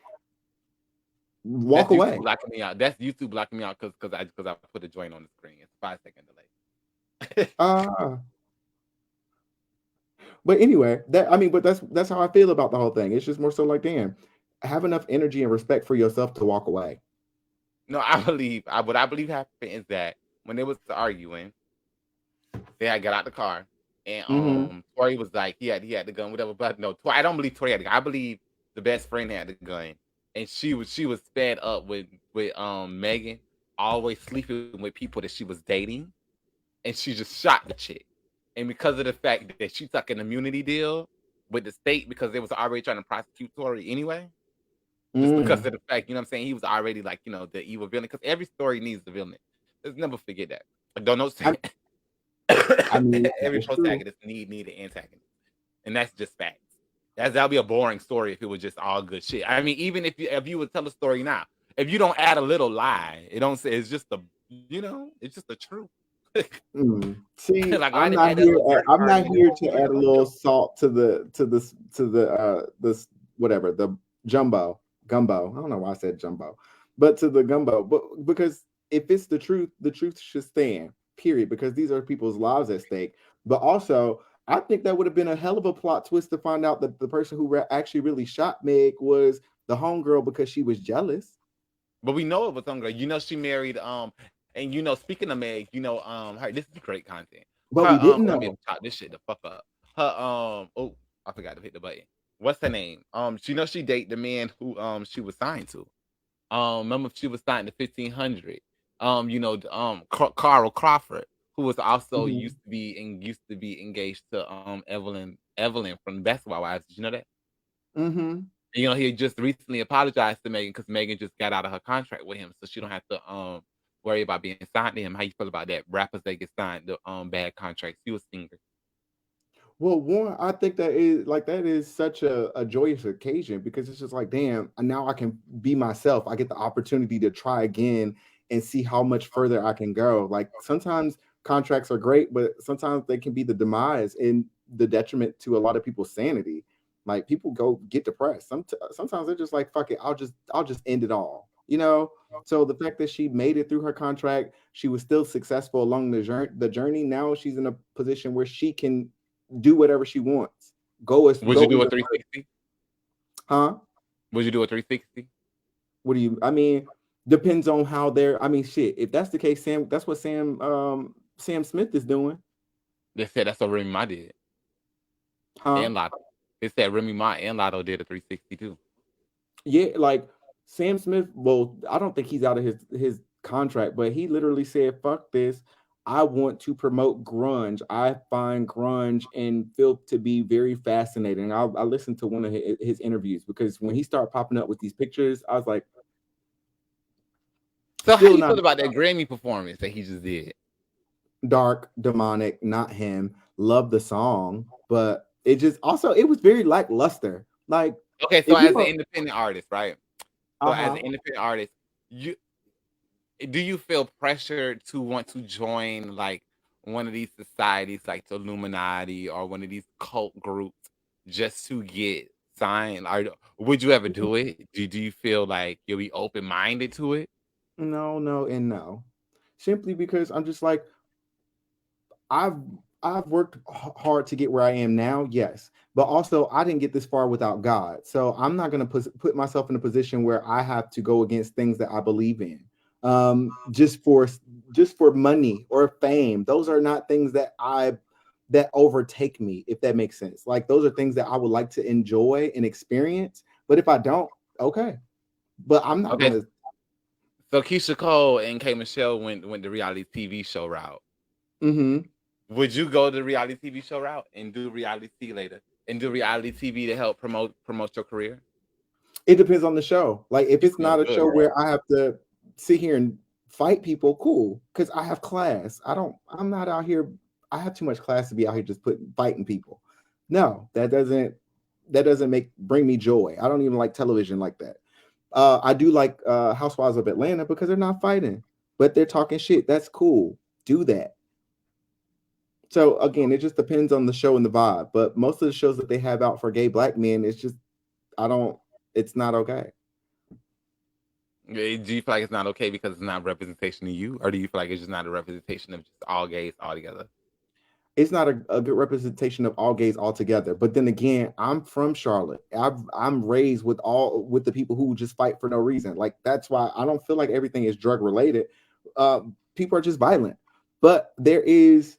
walk
That's YouTube
away.
blocking me out. That's YouTube blocking me out because I put a joint on the screen. It's a 5-second delay.
But anyway, but that's how I feel about the whole thing. It's just more so like, damn, have enough energy and respect for yourself to walk away.
No, what I believe happened is that when they was arguing, they had got out the car, and Tori was like, he had the gun, whatever. But no, I don't believe Tori had the gun. I believe the best friend had the gun, and she was fed up with Megan always sleeping with people that she was dating, and she just shot the chick. And because of the fact that she took an immunity deal with the state because they was already trying to prosecute Tori anyway. Just because of the fact, you know what I'm saying, he was already like, you know, the evil villain. Because every story needs the villain. Let's never forget that. But don't know. Every protagonist need an antagonist, and that's just facts. That'll be a boring story if it was just all good shit. I mean, even if you would tell a story now, if you don't add a little lie, it don't say it's just it's just the truth.
See, like, I'm not here to add a little salt to this whatever, the gumbo. I don't know why I said jumbo, but to the gumbo. But because if it's the truth should stand. Period. Because these are people's lives at stake. But also, I think that would have been a hell of a plot twist to find out that the person who actually really shot Meg was the homegirl because she was jealous.
But we know it was homegirl. You know, she married and you know, speaking of Meg, you know, her, this is great content.
But we didn't know.
Let me chop this shit the fuck up. Her oh, I forgot to hit the button. What's her name? She date the man who she was signed to. Remember she was signed to 1500. Carl Crawford, who was also used to be engaged to Evelyn from the Basketball Wives. Did you know that? You know, he just recently apologized to Megan because Megan just got out of her contract with him, so she don't have to worry about being signed to him. How you feel about that? Rappers that get signed to bad contracts. You a singer.
Well, one, I think that is such a joyous occasion because it's just like, damn, now I can be myself. I get the opportunity to try again and see how much further I can go. Like, sometimes contracts are great, but sometimes they can be the demise and the detriment to a lot of people's sanity. Like, people get depressed. Sometimes they're just like, fuck it, I'll just end it all. You know? So the fact that she made it through her contract, she was still successful along the journey. Now she's in a position where she can do whatever she wants.
Would you do a 360?
Huh?
Would you do a 360?
What do you? I mean, depends on how they're. I mean, shit. If that's the case, that's what Sam Smith is doing.
They said that's what Remy Ma did.
Huh?
And Lotto. They said Remy Ma and Lotto did a 360 too.
Yeah, like Sam Smith. Well, I don't think he's out of his contract, but he literally said, "Fuck this. I want to promote grunge. I find grunge and feel to be very fascinating." I listened to one of his interviews because when he started popping up with these pictures, I was like,
so how do you feel about that Grammy performance that he just did?
Dark, demonic, not him. Love the song, but it was very lackluster. Like,
okay, so as an independent artist, right? So as an independent artist, do you feel pressure to want to join like one of these societies like the Illuminati or one of these cult groups just to get signed? Or would you ever do it? Do you feel like you'll be open-minded to it?
No, and no. Simply because I'm just like, I've worked hard to get where I am now, yes. But also, I didn't get this far without God. So I'm not going to put myself in a position where I have to go against things that I believe in. Just for money or fame. Those are not things that overtake me, if that makes sense. Like, those are things that I would like to enjoy and experience. But if I don't, okay. But I'm not going to.
So Keisha Cole and K. Michelle went the reality TV show route. Would you go the reality TV show route and do reality TV later and do reality TV to help promote your career?
It depends on the show. Like, if it's not a show where I have to sit here and fight people, cool, because I have class. I'm not out here. I have too much class to be out here just fighting people. No, that doesn't bring me joy. I don't even like television like that. I do like Housewives of Atlanta because they're not fighting, but they're talking shit. That's cool. Do that. So again, it just depends on the show and the vibe. But most of the shows that they have out for gay black men, it's just it's not okay.
Do you feel like it's not okay because it's not representation of you, or do you feel like it's just not a representation of just all gays altogether?
It's not a good representation of all gays altogether. But then again, I'm from Charlotte. I'm raised with the people who just fight for no reason. Like that's why I don't feel like everything is drug related. People are just violent. But there is,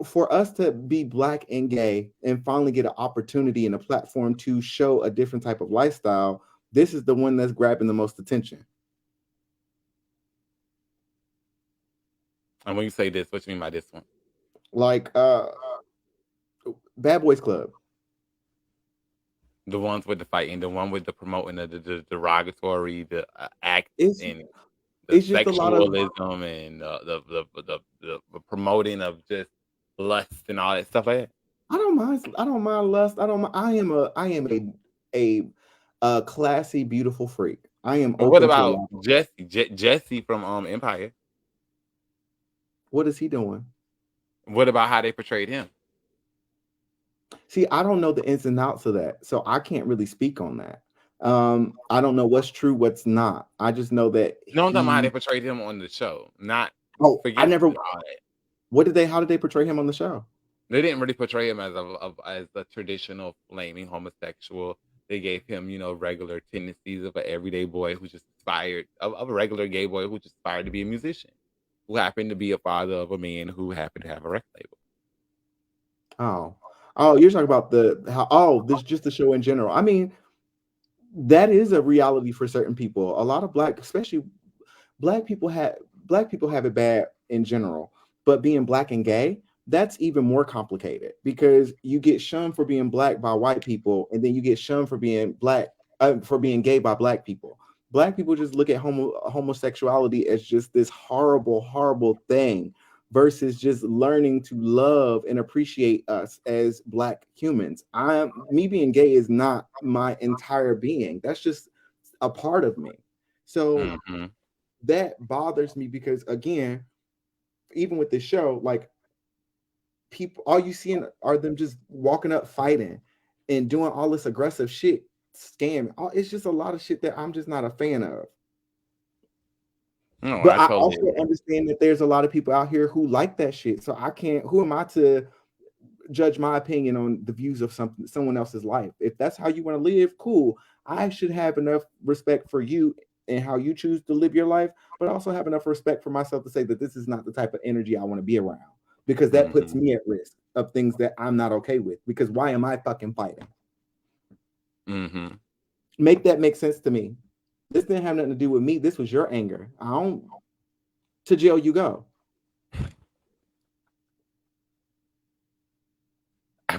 for us to be black and gay and finally get an opportunity and a platform to show a different type of lifestyle, this is the one that's grabbing the most attention.
And when you say this, what you mean by this one?
Like Bad Boys Club.
The ones with the fighting, the one with the promoting the derogatory, the act and the
it's just
sexualism and the promoting of just lust and all that stuff like that.
I don't mind lust. I am a classy, beautiful freak. I am.
What about Jesse from Empire?
What is he doing?
What about how they portrayed him?
See, I don't know the ins and outs of that, so I can't really speak on that. I don't know what's true, what's not. I just know that.
No, I'm talking about how they portrayed him on the show. Not.
I never. How did they portray him on the show?
They didn't really portray him as a traditional flaming homosexual. They gave him, regular tendencies of an everyday boy who just aspired, of a regular gay boy who just aspired to be a musician, who happened to be a father of a man who happened to have a record label.
Oh, you're talking about this just the show in general. I mean, that is a reality for certain people. A lot of especially black people have it bad in general, but being black and gay, that's even more complicated because you get shunned for being black by white people, and then you get shunned for being for being gay by black people. Black people just look at homosexuality as just this horrible, horrible thing versus just learning to love and appreciate us as black humans. Me being gay is not my entire being. That's just a part of me. So that bothers me because, again, even with this show, like, people, all you see are them just walking up fighting and doing all this aggressive shit, scamming. It's just a lot of shit that I'm just not a fan of.
No,
but I also understand that there's a lot of people out here who like that shit. So who am I to judge my opinion on the views of someone else's life? If that's how you want to live, cool. I should have enough respect for you and how you choose to live your life, but also have enough respect for myself to say that this is not the type of energy I want to be around, because that puts me at risk of things that I'm not okay with, because why am I fucking fighting? Make that make sense to me. This didn't have nothing to do with me. This was your anger. To jail you go.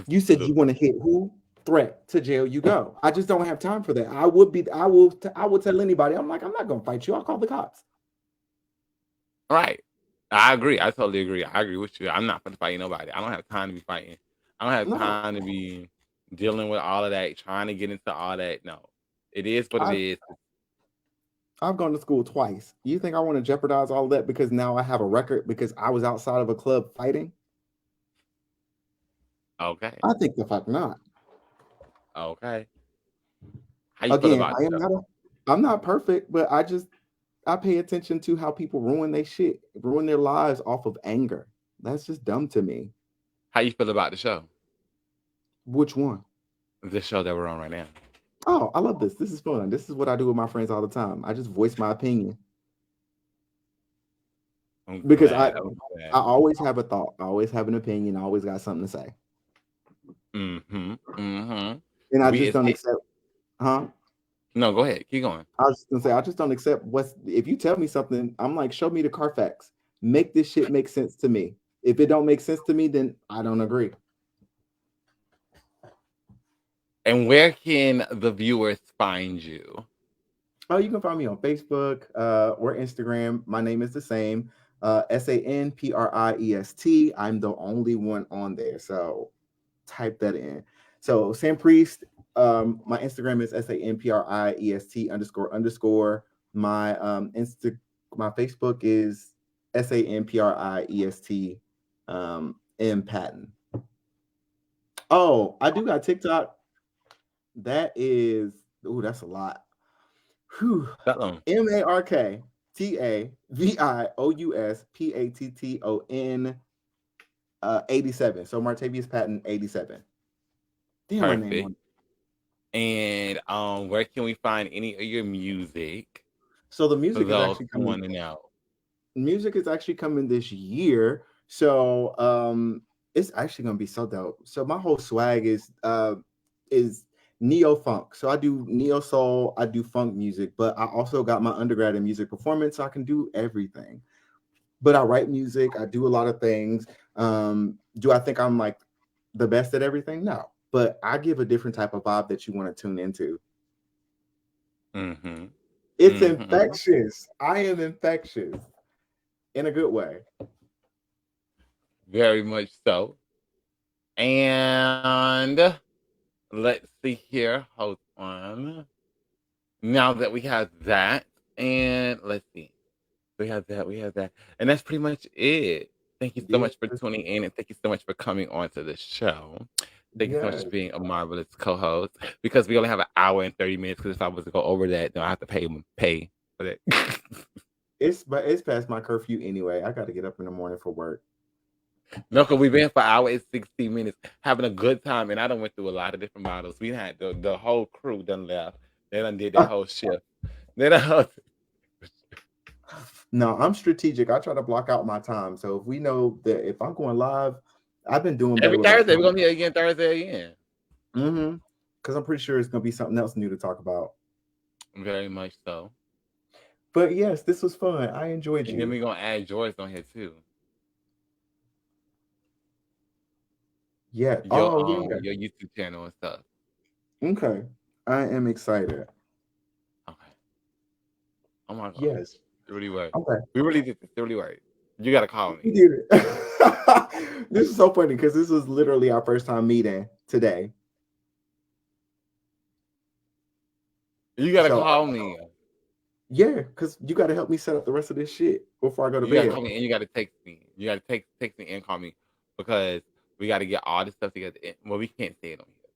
You said you want to hit who? Threat. To jail you go. I just don't have time for that. I will tell anybody. I'm like, I'm not gonna fight you. I'll call the cops.
Right. I agree. I totally agree. I agree with you. I'm not gonna fight nobody. I don't have time to be fighting. I don't have time to be dealing with all of that, trying to get into all that. No. It is what it is.
I've gone to school twice. You think I want to jeopardize all of that because now I have a record because I was outside of a club fighting?
Okay.
I think the fuck not.
Okay. How you feel about that?
I'm not perfect, but I pay attention to how people ruin their lives off of anger. That's just dumb to me.
How you feel about the show?
Which one?
The show that we're on right now.
Oh, I love this. This is fun. This is what I do with my friends all the time. I just voice my opinion. Because I always have a thought. I always have an opinion. I always got something to say. And I just don't accept.
No, go ahead. Keep going.
I was just gonna say, I just don't accept if you tell me something, I'm like, show me the Carfax. Make this shit make sense to me. If it don't make sense to me, then I don't agree.
And where can the viewers find you?
Oh, you can find me on Facebook or Instagram. My name is the same. SANPRIEST. I'm the only one on there. So type that in. So Sam Priest, my Instagram is SAMPRIEST __. My Facebook is SAMPRIEST M Patton. Oh, I do got TikTok. That is, that's a lot. Whew.
That long.
MarkTaviouspatton 87. So Martavius Patton 87. Damn, my name on
it. And where can we find any of your music?
So the music is actually coming
out.
Music is actually coming this year. So it's actually gonna be so dope. So my whole swag is neo funk. So I do neo soul, I do funk music, but I also got my undergrad in music performance, so I can do everything. But I write music, I do a lot of things. Do I think I'm like the best at everything? No, but I give a different type of vibe that you want to tune into.
Mm-hmm.
It's infectious. I am infectious in a good way.
Very much so. And let's see here. Hold on. Now that we have that, and let's see. We have that. And that's pretty much it. Thank you so much for tuning in, and thank you so much for coming on to the show. Thank you so much for being a marvelous co-host. Because we only have an hour and 30 minutes, because if I was to go over that, then I have to pay for that.
It's past my curfew anyway. I got to get up in the morning for work.
No, because we've been for an hour and 60 minutes having a good time, and I done went through a lot of different models. We had the whole crew done left. They done did that whole shift.
No, I'm strategic. I try to block out my time. So if we know that if I'm going live, I've been doing
every Thursday. We're gonna meet again Thursday again.
Because I'm pretty sure it's gonna be something else new to talk about.
Very much so.
But yes, this was fun. I enjoyed you.
And then we're gonna add Joyce on here too.
Yeah.
Your YouTube channel and stuff.
Okay. I am excited.
Okay. Oh my God.
Yes.
It really worked.
Okay.
We really did this. It really worked. You gotta call me.
We did it. This is so funny because this was literally our first time meeting today.
You gotta call me.
Yeah, because you gotta help me set up the rest of this shit before I go to bed.
You gotta call me and you gotta text me. You gotta text me and call me, because we gotta get all this stuff together. Well, we can't say it on here,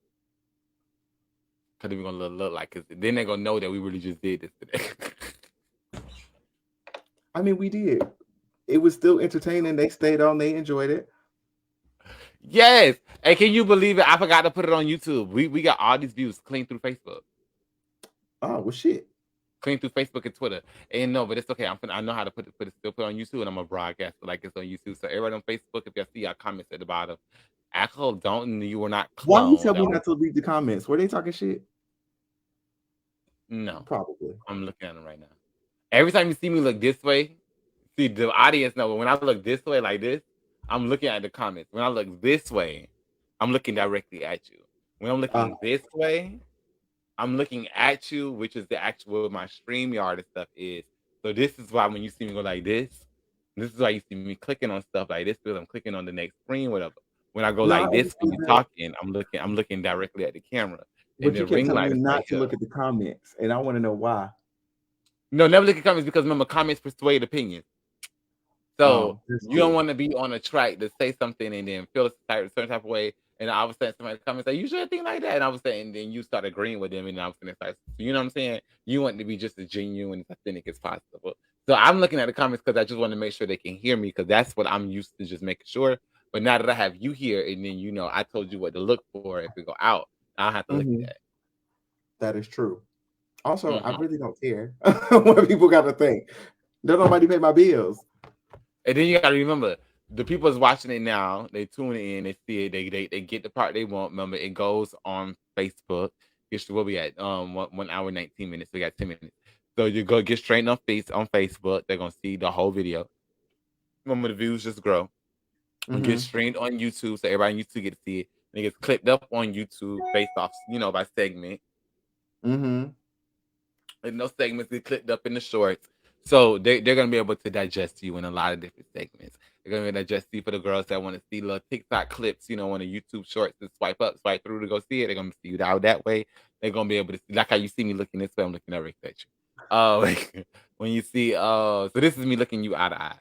because we're gonna look like, because then they're gonna know that we really just did this today.
I mean, we did. It was still entertaining. They stayed on. They enjoyed it.
Yes. Hey, can you believe it? I forgot to put it on YouTube. We got all these views clean through Facebook.
Oh, well, shit.
Clean through Facebook and Twitter. And no, but it's okay. I know how to put it on YouTube, and I'm gonna broadcast it like it's on YouTube. So everybody on Facebook, if y'all see our comments at the bottom, Axel, you were not cloned.
Why you tell me not to read the comments? Were they talking shit?
No.
Probably.
I'm looking at them right now. Every time you see me look this way, see the audience know, but when I look this way like this, I'm looking at the comments. When I look this way, I'm looking directly at you. When I'm looking this way, I'm looking at you, which is the actual my StreamYard and stuff is. So this is why when you see me go like this is why you see me clicking on stuff like this, because I'm clicking on the next screen, whatever. When I go like this, when you're talking, I'm looking directly at the camera.
But you kept telling me not to look at the comments, and I want to know why.
No, never look at comments, because remember, comments persuade opinions. So you don't want to be on a track to say something and then feel a certain type of way, and all of a sudden somebody come and say, you should think like that, and all of a sudden then you start agreeing with them, and all of a sudden it's like, you know what I'm saying? You want to be just as genuine and authentic as possible. So I'm looking at the comments because I just want to make sure they can hear me, because that's what I'm used to, just making sure. But now that I have you here, and then I told you what to look for if we go out, I'll have to look at that.
That is true. Also, I really don't care what people got to think. Don't nobody pay my bills.
And then you got to remember, the people that's watching it now, they tune in, they see it, they get the part they want. Remember, it goes on Facebook. Where we at? 1 hour 19 minutes. We got 10 minutes. So you go get straight on Facebook. They're gonna see the whole video. Remember, the views just grow. Get streamed on YouTube, so everybody on YouTube get to see it. And it gets clipped up on YouTube based off, by segment. And those segments get clipped up in the shorts. So they're going to be able to digest you in a lot of different segments. They're gonna be that just see for the girls that want to see little TikTok clips, on the YouTube shorts to swipe up, swipe through to go see it. They're gonna see you out that way. They're gonna be able to see, like how you see me looking this way. I'm looking over at you. When you see, so this is me looking you eye to eye.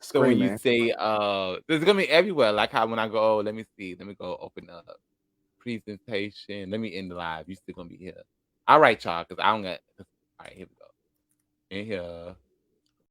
So when you say, this is gonna be everywhere. Like how when I go, let me go open up presentation. Let me end the live. You still gonna be here. All right, y'all, because I don't got. All right, here we go. In here.